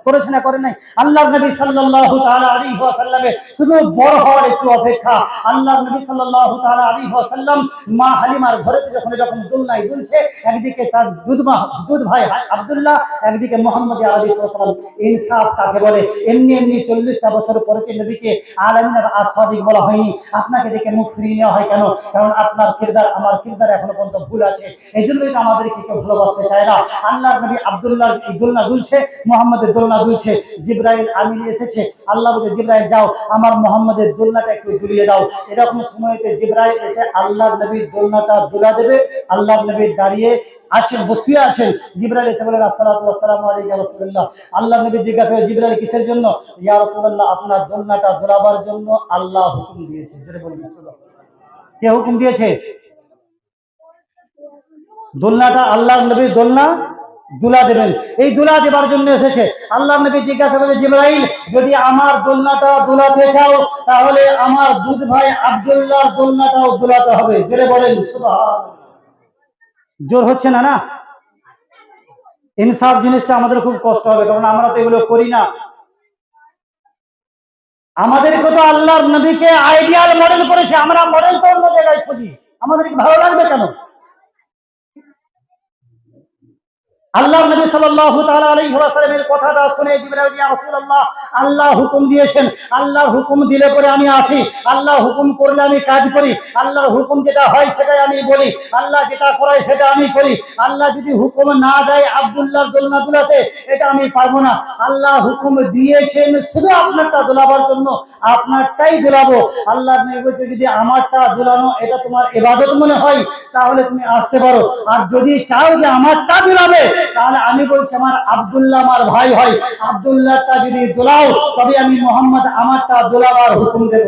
করেছে না করে নাই? আল্লাহর নবী সাল্লাল্লাহু তাআলা আলাইহি ওয়াসাল্লামের শুধু বড় হওয়ার একটু অপেক্ষা। আল্লাহর নবী সাল্লাল্লাহু তাআলা আলাইহি ওয়াসাল্লাম মা হালিমার ঘরেতে যখন এরকম দোলনায় দুলছে, একদিকে তার দুধ ভাই আব্দুল্লাহ, একদিকে মুহাম্মদ আরবি সাল্লাল্লাহু আলাইহি ওয়াসাল্লাম। ইনসাফ কাকে বলে? এমনি এমনি 40টা বছর পরে নবীকে আলামিনের আসাদিক বলা হয়নি। আপনাকে দেখে মুখ ফিরিয়ে নেওয়া হয় কেন? কারণ আপনার কিরদার আমার কিরদার এখনো পর্যন্ত ভুল আছে। এই জন্যই তো আমাদেরকে কেউ ভালোবাসতে চায় না। আল্লাহর নবী আব্দুল্লাহর এই দোলনা দুলছে, মুহাম্মদের দোলনা দুলছে। জিবরাইল আমিন এসেছে। আল্লাহ বলে, জিবরাইল যাও আমার মুহাম্মদের দোলনাটা একটু দুলিয়ে দাও। এরকম সময়তে জিবরাইল এসে আল্লাহর নবীর দোলনাটা দুলা দেবে। আল্লাহর নবী দাঁড়িয়ে আসেন, বসিয়ে আছেন। জিবরাইল এসে বলেন, আসসালাতু ওয়াসসালামু আলাইকা ইয়া রাসূলুল্লাহ। আল্লাহর নবী জিজ্ঞাসা করেন, জিবরাইল কিসের জন্য? ইয়া রাসূলুল্লাহ, আপনার দোলনাটা দুলাবার জন্য আল্লাহ হুকুম দিয়েছে। জোরে বলুন সুবহানাল্লাহ। কে হুকুম দিয়েছে? দোলনাটা আল্লাহর নবীর দোলনা দুলা দেবেন, এই দুলা দেবার জন্য এসেছে। আল্লাহ নবী জিজ্ঞাসা করে, জিবরাইল যদি আমার দোলনাটা দুলাতে চাও, তাহলে আমার দুধ ভাই আব্দুল্লাহর দোলনাটাও দুলাতে হবে। জোরে বলেন সুবহানাল্লাহ। জোর হচ্ছে না? না, ইনসাফ জিনিসটা আমাদের খুব কষ্ট হবে, কারণ আমরা তো এগুলো করি না। আমাদেরকে তো আল্লাহর নবীকে আইডিয়াল মডেল করেছে, আমরা মডেল তো অন্য জায়গায় খুঁজি। আমাদেরকে ভালো লাগবে কেন? আল্লাহর নবী সাল্লাল্লাহু তাআলা আলাইহি ওয়াসাল্লামের কথাটা শুনে জিবরাইল, ইয়া রাসূলুল্লাহ, আল্লাহ হুকুম দিয়েছেন, আল্লাহর হুকুম দিলে পরে আমি আসি, আল্লাহ হুকুম করলে আমি কাজ করি, আল্লাহর হুকুম যেটা হয় সেটাই আমি বলি, আল্লাহ যেটা করায় সেটা আমি করি। আল্লাহ যদি হুকুম না দেয় আব্দুল্লাহর দোলনা দুলাতে, এটা আমি পারবো না। আল্লাহ হুকুম দিয়েছেন শুধু আপনারটা দোলাবার জন্য, আপনারটাই দোলাবো। আল্লাহর নবী বলছে, যদি আমারটা দোলানো এটা তোমার ইবাদত মনে হয়, তাহলে তুমি আসতে পারো। আর যদি চাও যে আমারটা দোলাবে, তাহলে আমি বলছি আমার আব্দুল্লাহ আমার ভাই হয়, আব্দুল্লাহটা যদি দোলাও, তবে আমি মুহাম্মদ আমারটা দোলাবার হুকুম দেব।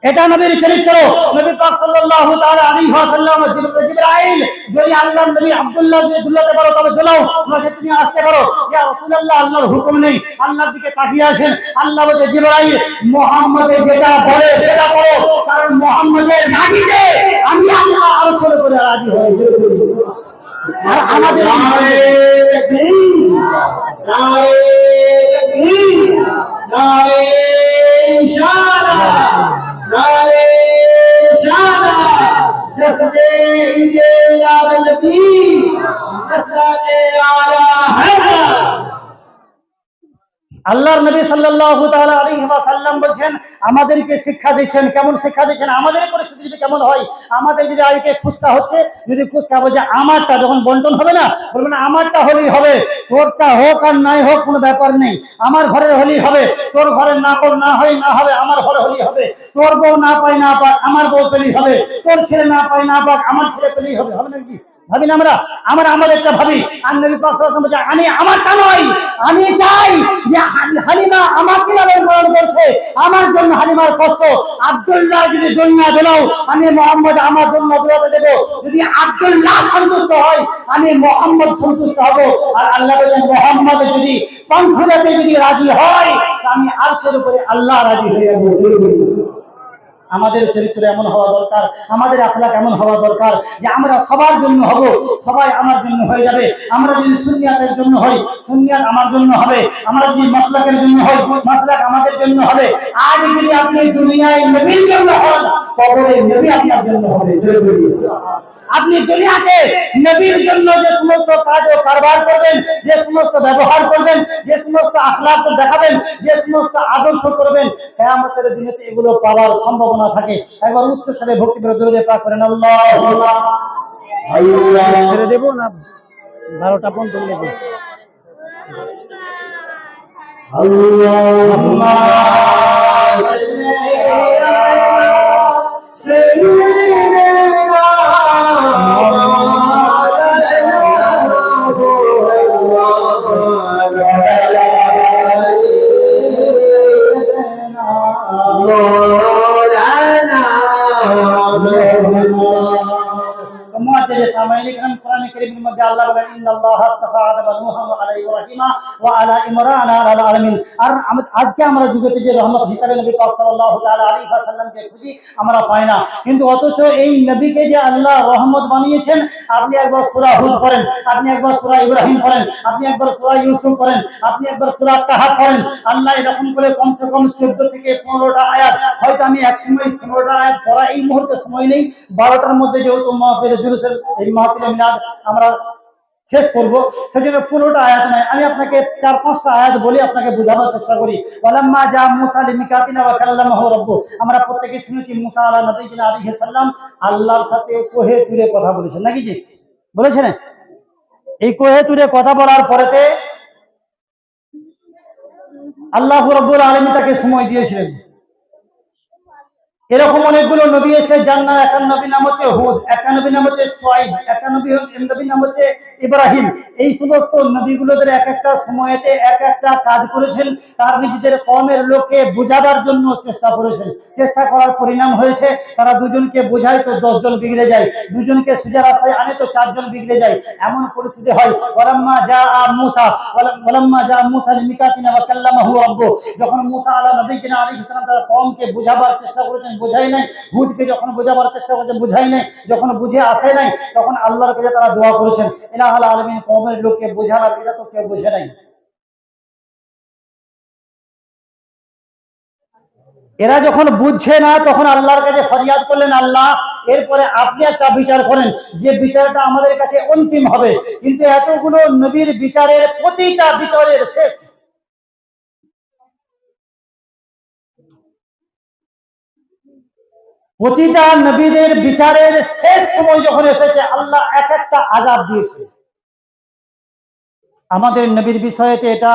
এটা নবীর চরিত্র। নবী পাক সাল্লাল্লাহু তাআলা আলাইহি ওয়াসাল্লাম জিবরাইল, যদি আল্লাহর নবী আব্দুল্লাহ দিয়ে দুলাতে পারো তবে দোলাও, নয়তো তুমি আসতে পারো। ইয়া রাসূলুল্লাহ, আল্লাহর হুকুম নেই, আল্লাহর দিকে তাকিয়ে আসেন। আল্লাহ বলে, জিবরাইল মুহাম্মদে যেটা বলে সেটা করো, কারণ মুহাম্মদের রাজিতে আমি আল্লাহ আরশের উপরে রাজি হই। আর আমাদের নারে ইশারা নারে ইশারা জসবে ইলাদ নবী জসরাতে আলা হায়দার। আল্লাহর নবী সাল্লাল্লাহু তাআলা আলাইহি ওয়াসাল্লাম বলেন, আমাদেরকে শিক্ষা দিচ্ছেন। কেমন শিক্ষা দিচ্ছেন? আমাদের পরিস্থিতি যদি কেমন হয়, আমাদের যদি আইকে খুশকা হচ্ছে, যদি খুশকা বলছে আমারটা যখন বন্টন হবে না, বলবে না আমারটা হলেই হবে, তোরটা হোক আর নাই হোক কোনো ব্যাপার নেই, আমার ঘরের হলেই হবে, তোর ঘরের না হোক না হয় না হবে, আমার ঘরে হলেই হবে, তোর বউ না পায় না পাক আমার বউ পেলেই হবে, তোর ছেলে না পায় না পাক আমার ছেলে পেলেই হবে। হবে নাকি? ভাবি না আমরা? আমরা আমাদেরটা ভাবি। আর নবী পাক সাল্লাল্লাহু আলাইহি ওয়াসাল্লাম বলেন, আমি আমারটা নয়, আমি চাই যে হালিমা আমাকে লালন পালন করছে, আমার জন্য হালিমার কষ্ট। আব্দুল্লাহ যদি দুনিয়া দিলাও, আমি মোহাম্মদ আমার জন্য দোয়াতে দেব। যদি আব্দুল্লাহ সন্তুষ্ট হয়, আমি মোহাম্মদ সন্তুষ্ট হব। আর আল্লাহ বলেন, মোহাম্মদ যদি পঙ্খুরাতে যদি রাজি হয়, আমি আরশের উপরে আল্লাহ রাজি হয়ে যাব। আমাদের চরিত্র এমন হওয়া দরকার, আমাদের আখলাক এমন হওয়া দরকার যে আমরা সবার জন্য হব, সবাই আমার জন্য হয়ে যাবে। আমরা যদি সুন্নিয়াতের জন্য হই, সুন্নিয়াত আমার জন্য হবে। আমরা যদি মাসলাকের জন্য হই, মাসলাক আমাদের জন্য হবে। আজ যদি আপনি দুনিয়ায় নবীর জন্য হন, কবরে নবী আপনার জন্য হবে। আপনি দুনিয়াতে নবীর জন্য যে সমস্ত কাজ ও কারবার করবেন, যে সমস্ত ব্যবহার করবেন, যে সমস্ত আখলাক দেখাবেন, যে সমস্ত আদর্শ করবেন, কিয়ামতের দিনে এগুলো পাওয়ার সম্ভাবনা থাকে। একবার উচ্চ স্বরে ভক্তি করে দরুদ পাক করেন, আল্লাহুম্মা আল্লাহ ছেড়ে দেব না 12টা পর্যন্ত দেব। আল্লাহুম্মা সাল্লি আলা সাইয়্যিদিনা আজকে আমরা যুগেতে যে রহমত হিসাবে নবী পাক সাল্লাল্লাহু তাআলা আলাইহি ওয়াসাল্লামকে খুঁজি, আমরা পাই না। কিন্তু অথচ এই নবীকে যে আল্লাহ রহমত বানিয়েছেন, আপনি একবার সূরা হুদ পড়েন, আপনি একবার সূরা ইব্রাহিম পড়েন, আপনি একবার সূরা ইউসুফ পড়েন, আপনি একবার সূরা কাহাফ পড়েন। আল্লাহ এরকম করে কমসে কম 14 থেকে 15টা আয়াত, হয়তো আমি এক সময় 15টা আয়াত পড়া এই মুহূর্তে সময় নেই, 12টার মধ্যে যেহেতু মাহফিলে জুলুসের এই মাহফিলে মিলাদ আমরা শেষ করব, সেজন্য 15টা আয়াত নয়, আমি আপনাকে 4-5টা আয়াত বলে আপনাকে বোঝানোর চেষ্টা করি। ওয়ালাম্মা জা মুসা লিমিকাতিনা ওয়া কাল্লামাহু রাব্বু, আমরা প্রত্যেকে শুনেছি মুসা আলাইহিস সালাম আল্লাহর সাথে কোহে তুরে কথা বলেছেন, নাকি জি বলেছেন? এই কোহে তুরে কথা বলার পরেতে আল্লাহ রাব্বুল আলামিন তাকে সময় দিয়েছিলেন। এরকম অনেকগুলো নবী এসে, যার নাম, একটা নবীর নাম হচ্ছে হুদ, একটা নবীর নাম হচ্ছে সোয়াইব, একটা নবীর নাম হচ্ছে ইব্রাহিম। এই সমস্ত নবীগুলোদের এক একটা সময়েতে এক একটা কাজ করেছেন, তার নিজেদের কওমের লোককে বোঝাবার জন্য চেষ্টা করেছেন। চেষ্টা করার পরিণাম হয়েছে, তারা দুজনকে বোঝায় তো 10 জন বিগড়ে যায়, দুজনকে সোজা রাস্তায় আনে তো 4 জন বিগড়ে যায়, এমন পরিস্থিতি হয়। ওয়ালাম্মা জা মুসা লিমিকাতিনা ওয়া কাল্লামাহু রাব্বু, যখন মুসা আলাইহিস সালাম তার কওমকে বোঝাবার চেষ্টা করেছেন, বোঝাই নাই। হুদকে যখন বোঝাবার চেষ্টা করেছেন, বোঝাই নাই। যখন বুঝে আসে নাই, তখন আল্লাহর কাছে তারা দোয়া করেছেন, ইলাহুল আলামিন কওমের লোককে বোঝালাম, এরা তো কেউ বোঝে নাই। এরা যখন বুঝছে না, তখন আল্লাহর কাছে ফরিয়াদ করলেন, আল্লাহ এরপরে আপনি একটা বিচার করেন, যে বিচারটা আমাদের কাছে অন্তিম হবে। কিন্তু এতগুলো নবীর বিচারের প্রতিটা বিচারের শেষ, প্রতিটা নবীদের বিচারের শেষ সময় যখন এসেছে, আল্লাহ এক একটা আযাব দিয়েছে। আমাদের নবীর বিষয়েতে এটা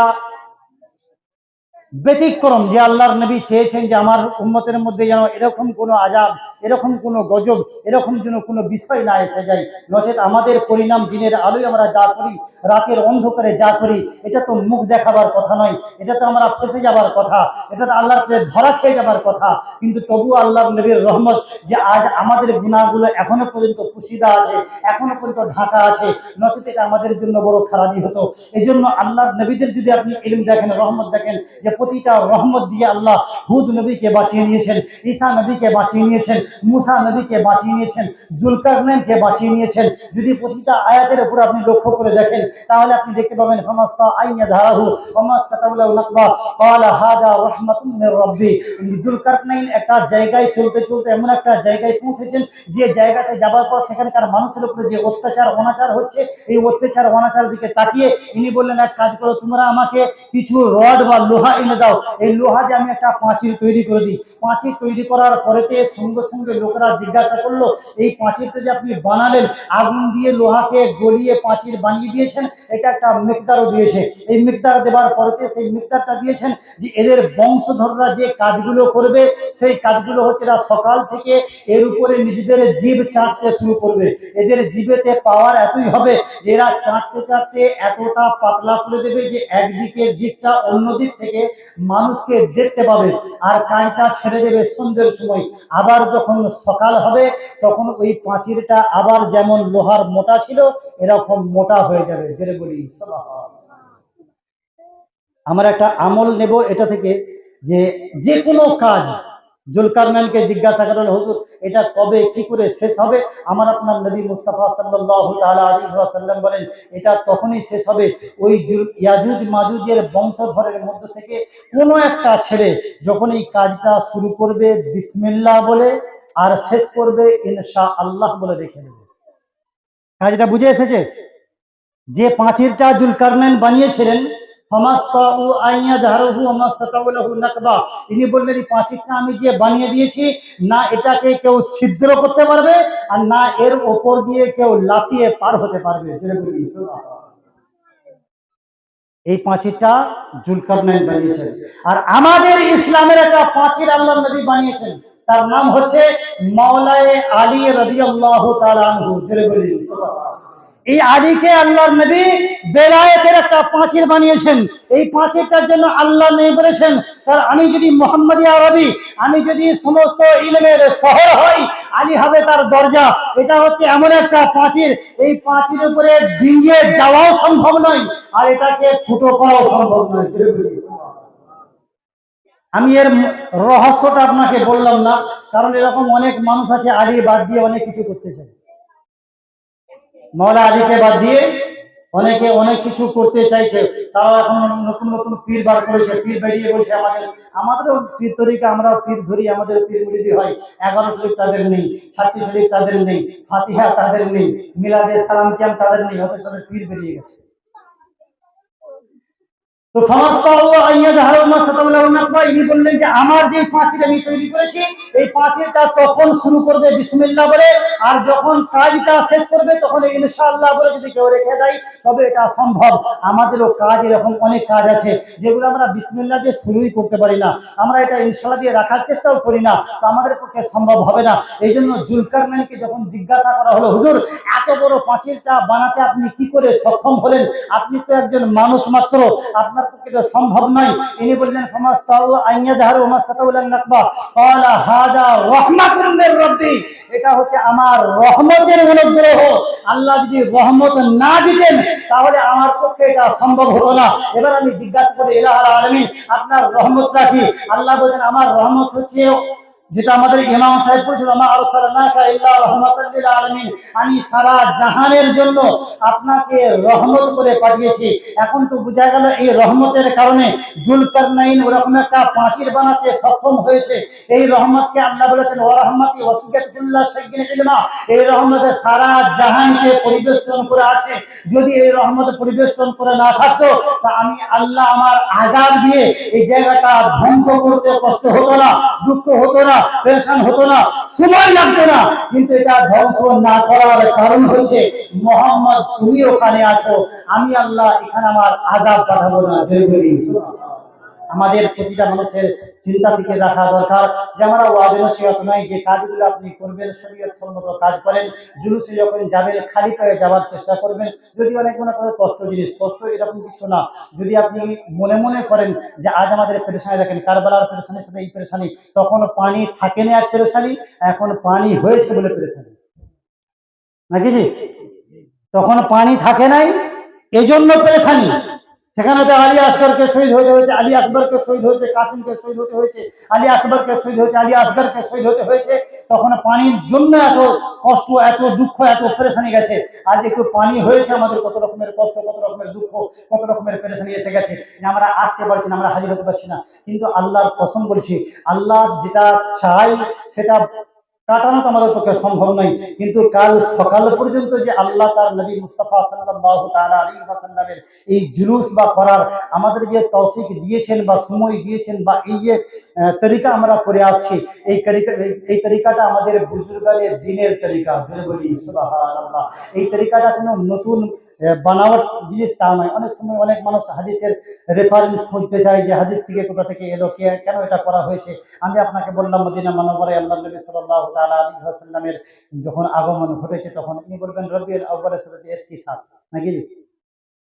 ব্যতিক্রম, যে আল্লাহর নবী চেয়েছেন যে আমার উম্মতের মধ্যে যেন এরকম কোনো আযাব, এরকম কোনো গজব, এরকম যেন কোনো বিষয় না এসে যায়। নচেত আমাদের পরিণাম দিনের আলোয় আমরা যা করি, রাতের অন্ধকারে যা করি, এটা তো মুখ দেখাবার কথা নয়, এটা তো আমরা ফেসে যাবার কথা, এটা তো আল্লাহর কাছে ধরা খেয়ে যাবার কথা। কিন্তু তবু আল্লাহর নবীর রহমত যে আজ আমাদের গুনাহগুলো এখনো পর্যন্ত পুশিদা আছে, এখনো পর্যন্ত ঢাকা আছে, নচেত এটা আমাদের জন্য বড় খারাপই হতো। এই জন্য আল্লাহর নবীদের যদি আপনি ইলম দেখেন, রহমত দেখেন, যে প্রতিটা রহমত দিয়ে আল্লাহ হুদ নবীকে বাঁচিয়ে নিয়েছেন, ঈসা নবীকে বাঁচিয়ে নিয়েছেন, মুসা নবীকে বাঁচিয়ে নিয়েছেন, জুলকারনাইনকে বাঁচিয়ে নিয়েছেন। যদি প্রতিটা আয়াতের উপর আপনি লক্ষ্য করে দেখেন তাহলে আপনি দেখতে পাবেন ফামাস্তা আইয়া ধারাহু ওমাস্তাতাউলাহু নাকবা ক্বালা হাদা রাহমাতুম মির রাব্বি। জুলকারনাইন একটা জায়গায় চলতে চলতে এমন একটা জায়গায় পৌঁছেছেন যে জায়গাতে যাবার পর সেখানকার মানুষের উপরে যে অত্যাচার অনাচার হচ্ছে, এই অত্যাচার অনাচার দিকে তাকিয়ে ইনি বললেন, এক কাজ করো, তোমরা আমাকে কিছু রড বা লোহা এনে দাও, এই লোহা দিয়ে আমি একটা পাঁচিল তৈরি করে দিই। পাঁচিল তৈরি করার পরেতে সঙ্গে সঙ্গে লোকেরা জিজ্ঞাসা করলো, এই পাঁচিলটা যে আপনি বানালেন, আগুন দিয়ে লোহাকে গলিয়ে পাঁচিল বানিয়ে দিয়েছেন, এটা একটা মিকদারও দিয়েছে। এই মিকদার দেওয়ার পরেতে সেই মিকদারটা দিয়েছেন যে এদের বংশধররা যে কাজগুলো করবে সেই কাজগুলো হচ্ছে এরা সকাল থেকে এর উপরে নিজেদের জীব চাটতে শুরু করবে। এদের জীবেতে পাওয়ার এতই হবে যে এরা চাটতে চাটতে এতটা পাতলা করে দেবে যে একদিকের দিকটা অন্য দিক থেকে মানুষকে দেখতে পাবে। আর কাজটা ছেড়ে দেবে সন্ধ্যের সময়। আবার যখন সকাল হবে তখন ওই পাঁচিলটা আবার যেমন লোহার মোটা ছিল এরকম মোটা হয়ে যাবে। যেটা বলি সুবহানাল্লাহ। আমরা একটা আমল নেব এটা থেকে, যে যে কোনো কাজ জুলকারনাইনকে জিজ্ঞাসা করেন, হুজুর এটা কবে কি করে শেষ হবে? আমার আপনার নবী মুস্তাফা সাল্লাল্লাহু তাআলা আলাইহি ওয়াসাল্লাম বলেন এটা তখনই শেষ হবে ওই ইয়াজুজ মাজুজের বংশধরের মধ্য থেকে কোনো একটা ছেলে যখন এই কাজটা শুরু করবে বিসমিল্লাহ বলে আর শেষ করবে ইনশাআল্লাহ বলে রেখে দেবে। কাজটা বুঝে এসেছে? যে পাঁচিলটা জুলকারনাইন বানিয়েছিলেন, ইনি বললেন এই পাঁচিলটা আমি যে বানিয়ে দিয়েছি, না এটাকে কেউ ছিদ্র করতে পারবে আর না এর ওপর দিয়ে কেউ লাফিয়ে পার হতে পারবে। এই পাঁচিলটা জুলকারনাইন বানিয়েছেন। আর আমাদের ইসলামের একটা পাঁচিল আল্লাহর নবী বানিয়েছেন, তার নাম হচ্ছে মাওলায়ে আলী রাদিয়াল্লাহু তাআলা আনহু। সুবহানাল্লাহ। এই আলীকে আল্লাহর নবী বেলায়েতের একটা পাঁচিল বানিয়েছেন। এই পাঁচিলটার জন্য আল্লাহ নবী বলেছেন, তার আমি যদি মুহাম্মদী আরবি, আমি যদি সমস্ত ইলমের শহর হই, আলী হবে তার দরজা। এটা হচ্ছে এমন একটা পাঁচিল, এই পাঁচিলের উপরে ডিঙিয়ে যাওয়াও সম্ভব নয় আর এটাকে ফুটো করাও সম্ভব নয়। আমি এর রহস্যটা আপনাকে বললাম না, কারণ এরকম অনেক মানুষ আছে আলী বাদ দিয়ে অনেক কিছু করতে চায়। মাওলা আলীকে বাদ দিয়ে অনেকে অনেক কিছু করতে চাইছে। তারা এখন নতুন নতুন পীর বার করেছে, পীর বেরিয়ে বলছে আমাদেরও পীর তরিকা, আমরা পীর ধরি, আমাদের পীর মুরিদি হয়। 11 শরীফ তাদের নেই, 60 শরীফ তাদের নেই, ফাতিহা তাদের নেই, মিলাদে সালাম কিয়াম তাদের নেই, হয়তো তাদের পীর বেরিয়ে গেছে। তো ইনি বললেন যে আমার যে পাঁচিল আমি তৈরি করেছি এই পাঁচিলটা তখন শুরু করবে বিসমিল্লাহ বলে, আর যখন কাজটা শেষ করবে তখন ইনশাআল্লাহ বলে যদি কেউ রেখে দেয় তবে এটা সম্ভব। আমাদেরও কাজ এরকম অনেক কাজ আছে যেগুলো আমরা বিসমিল্লাহ দিয়ে শুরুই করতে পারি না, আমরা এটা ইনশাআল্লাহ দিয়ে রাখার চেষ্টাও করি না, তো আমাদের পক্ষে সম্ভব হবে না। এই জন্য জুলকারনাইনকে যখন জিজ্ঞাসা করা হলো, হুজুর এত বড় পাঁচিলটা বানাতে আপনি কি করে সক্ষম হলেন? আপনি তো একজন মানুষ মাত্র, আপনার পক্ষে তো সম্ভব নয়। ইনি বললেন এটা হচ্ছে আমার রহমতের অনুগ্রহ। আল্লাহ যদি রহমত না দিতেন তাহলে আমার পক্ষে এটা সম্ভব হতো না। এবার আমি জিজ্ঞাসা করি ইলাহুল আলামিন আপনার রহমতটা কি? আল্লাহ বলেন আমার রহমত হচ্ছে যেটা আমাদের ইমাম সাহেব বলেছিল, মা আরসালনাকা ইল্লা রাহমাতাল লিল আলামিন, আমি সারা জাহানের জন্য আপনাকে রহমত করে পাঠিয়েছি। এখন তো বোঝা গেল এই রহমতের কারণে জুলকারনাইন ওরকম একটা পাঁচিল বানাতে সক্ষম হয়েছে। এই রহমতকে আল্লাহ বলেছেন ওয়া রাহমাতি ওয়াসিআত কুল্লা শাইইন ইলমা, এই রহমতে সারা জাহানকে পরিবেষ্টন করে আছে। যদি এই রহমত পরিবেষ্টন করে না থাকতো তা আমি আল্লাহ আমার আযাব দিয়ে এই জায়গাটা ধ্বংস করতে কষ্ট হতো না, দুঃখ হতো না, পেরেশান হতো না, সময় লাগতো না। কিন্তু এটা ধ্বংস না করার কারণ হচ্ছে মুহাম্মদ তুমি ওখানে আছো, আমি আল্লাহ এখানে আমার আযাব পাঠাবো না। আমাদের প্রতিটা মানুষের চিন্তা থেকে রাখা দরকার যে আমরা ওয়াজ নসিহত নাই, যে কাজগুলো আপনি করবেন শরীয়ত সম্মত কাজ করেন। জুলুসে যখন যাবেন খালি পায়ে যাওয়ার চেষ্টা করবেন। যদি অনেক মনে করেন কষ্ট জিনিস, কষ্ট এরকম কিছু না। যদি আপনি মনে মনে করেন যে আজ আমাদের পেরেশানি, দেখেন কারবালার পেরেশানির সাথে এই পেরেশানি, তখন পানি থাকেনি এক পেরেশানি, এখন পানি হয়েছে বলে পেরেশানি, নাকি জি? তখন পানি থাকে নাই এজন্য পেরেশানি, সেখানে তো আলী আসগরকে শহীদ হতে হয়েছে, আলী আকবরকে শহীদ হয়েছে, কাসিমকে শহীদ হতে হয়েছে, আলী আকবরকে শহীদ হয়েছে, আলী আসগরকে শহীদ হতে হয়েছে। তখন পানির জন্য এত কষ্ট, এত দুঃখ, এত পেরেশানি গেছে। আজ একটু পানি হয়েছে, আমাদের কত রকমের কষ্ট, কত রকমের দুঃখ, কত রকমের পেরেশানি এসে গেছে, যে আমরা আসতে পারছি না, আমরা হাজির হতে পারছি না। কিন্তু আল্লাহর কসম বলছি, আল্লাহ যেটা চাই সেটা কাটানো তো আমাদের পক্ষে সম্ভব নয়। কিন্তু কাল সকাল পর্যন্ত যে আল্লাহ তার নবী মুস্তাফা সাল্লাল্লাহু তাআলা আলাইহি ওয়াসাল্লামের এই জুলুস বা করার আমাদের যে তৌফিক দিয়েছেন বা সময় দিয়েছেন, বা এই যে তরিকা আমরা করে আসছি, এই তরিকাটা আমাদের বুজুর্গানের দিনের তরিকা। জোরে বলি সুবহানাল্লাহ। এই তরিকাটা কোনো নতুন বানাওয়াট জিনিস তা নয়। অনেক সময় অনেক মানুষ হাদিসের রেফারেন্স খুঁজতে চায়, যে হাদিস থেকে কোথা থেকে এলো, কেন এটা করা হয়েছে। আমি আপনাকে বললাম, মদিনা মুনাওয়ারায় আল্লাহর নবী সাল্লাল্লাহু তাআলা আলাইহি ওয়াসাল্লামের যখন আগমন ঘটেছে, তখন তিনি বলবেন রবিউল আউয়ালের সাথে এসকি সাথ নাকি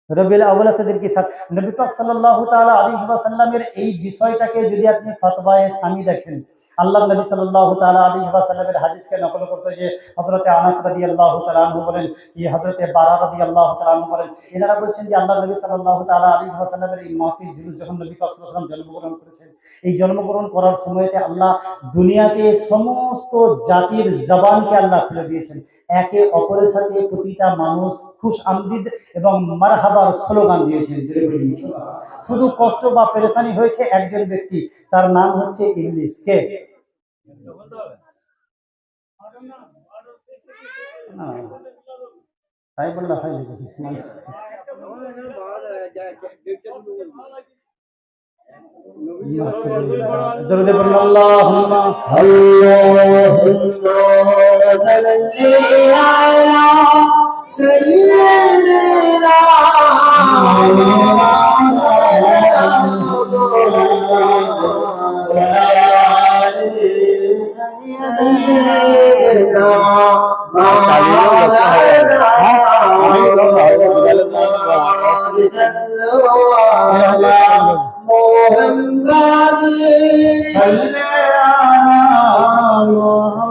রবিউল আউয়াল সাদের কি সাথ। নবী পাক সাল্লাল্লাহু তাআলা আলাইহি ওয়াসাল্লামের এই বিষয়টাকে যদি আপনি ফতওয়ায়ে সামি দেখেন, আল্লাহর নবী সাল্লাল্লাহু তাআলা আলাইহি ওয়াসাল্লামের হাদিসকে নকল করতে, যে হযরত আনাস রাদিয়াল্লাহু তাআলা আনহু বলেন, কি হযরত বারা রাদিয়াল্লাহু তাআলা আনহু বলেন, এনারা বলছেন যে আল্লাহর নবী সাল্লাল্লাহু তাআলা আলাইহি ওয়াসাল্লামের এই মাহফিল জুলুস যখন নবী পাক সাল্লাল্লাহু আলাইহি ওয়াসাল্লাম জন্মগ্রহণ করেছেন, এই জন্মগ্রহণ করার সময়তে আল্লাহ দুনিয়াতে সমস্ত জাতির জবানকে আল্লাহ খুলে দিয়েছেন। একে অপরের সাথে প্রতিটা মানুষ খুশ আমদিদ এবং মারহাবার স্লোগান দিয়েছেন। শুধু কষ্ট বা পেরেশানি হয়েছে একজন ব্যক্তি, তার নাম হচ্ছে ইবলিস। কে? তাই বললে হয় নাকি? দরুদ পড়ুন আল্লাহুম্মা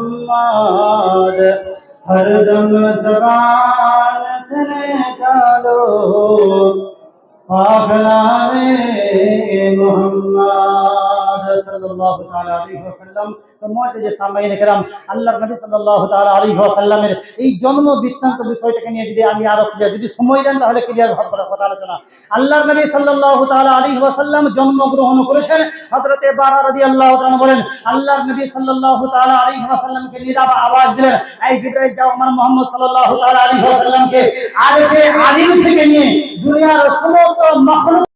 मोहम्मद हरदम ज़बान से निकालो आखलामे मोहम्मद सल्लल्लाहु ताआला अलैहि वसल्लम। तो मुअज्जिজ সামাঈন کرام, আল্লাহর নবী সাল্লাল্লাহু তাআলা আলাইহি ওয়াসাল্লামের এই জন্ম বৃত্তান্ত বিষয়টাকে নিয়ে যদি আমি আরো যদি সময় দেন তাহলে ক্লিয়ার হবে কথা আলোচনা। আল্লাহর নবী সাল্লাল্লাহু তাআলা আলাইহি ওয়াসাল্লাম জন্মগ্রহণ করেছেন। হযরত বারা রাদিয়াল্লাহু তাআলা বলেন, আল্লাহর নবী সাল্লাল্লাহু তাআলা আলাইহি ওয়াসাল্লামকে নীরব আওয়াজ দিলেন, এই জিবরাইল যাও আমার মুহাম্মদ সাল্লাল্লাহু তাআলা আলাইহি ওয়াসাল্লামকে আরশে আযীম থেকে নিয়ে দুনিয়ার সমস্ত মাখলুক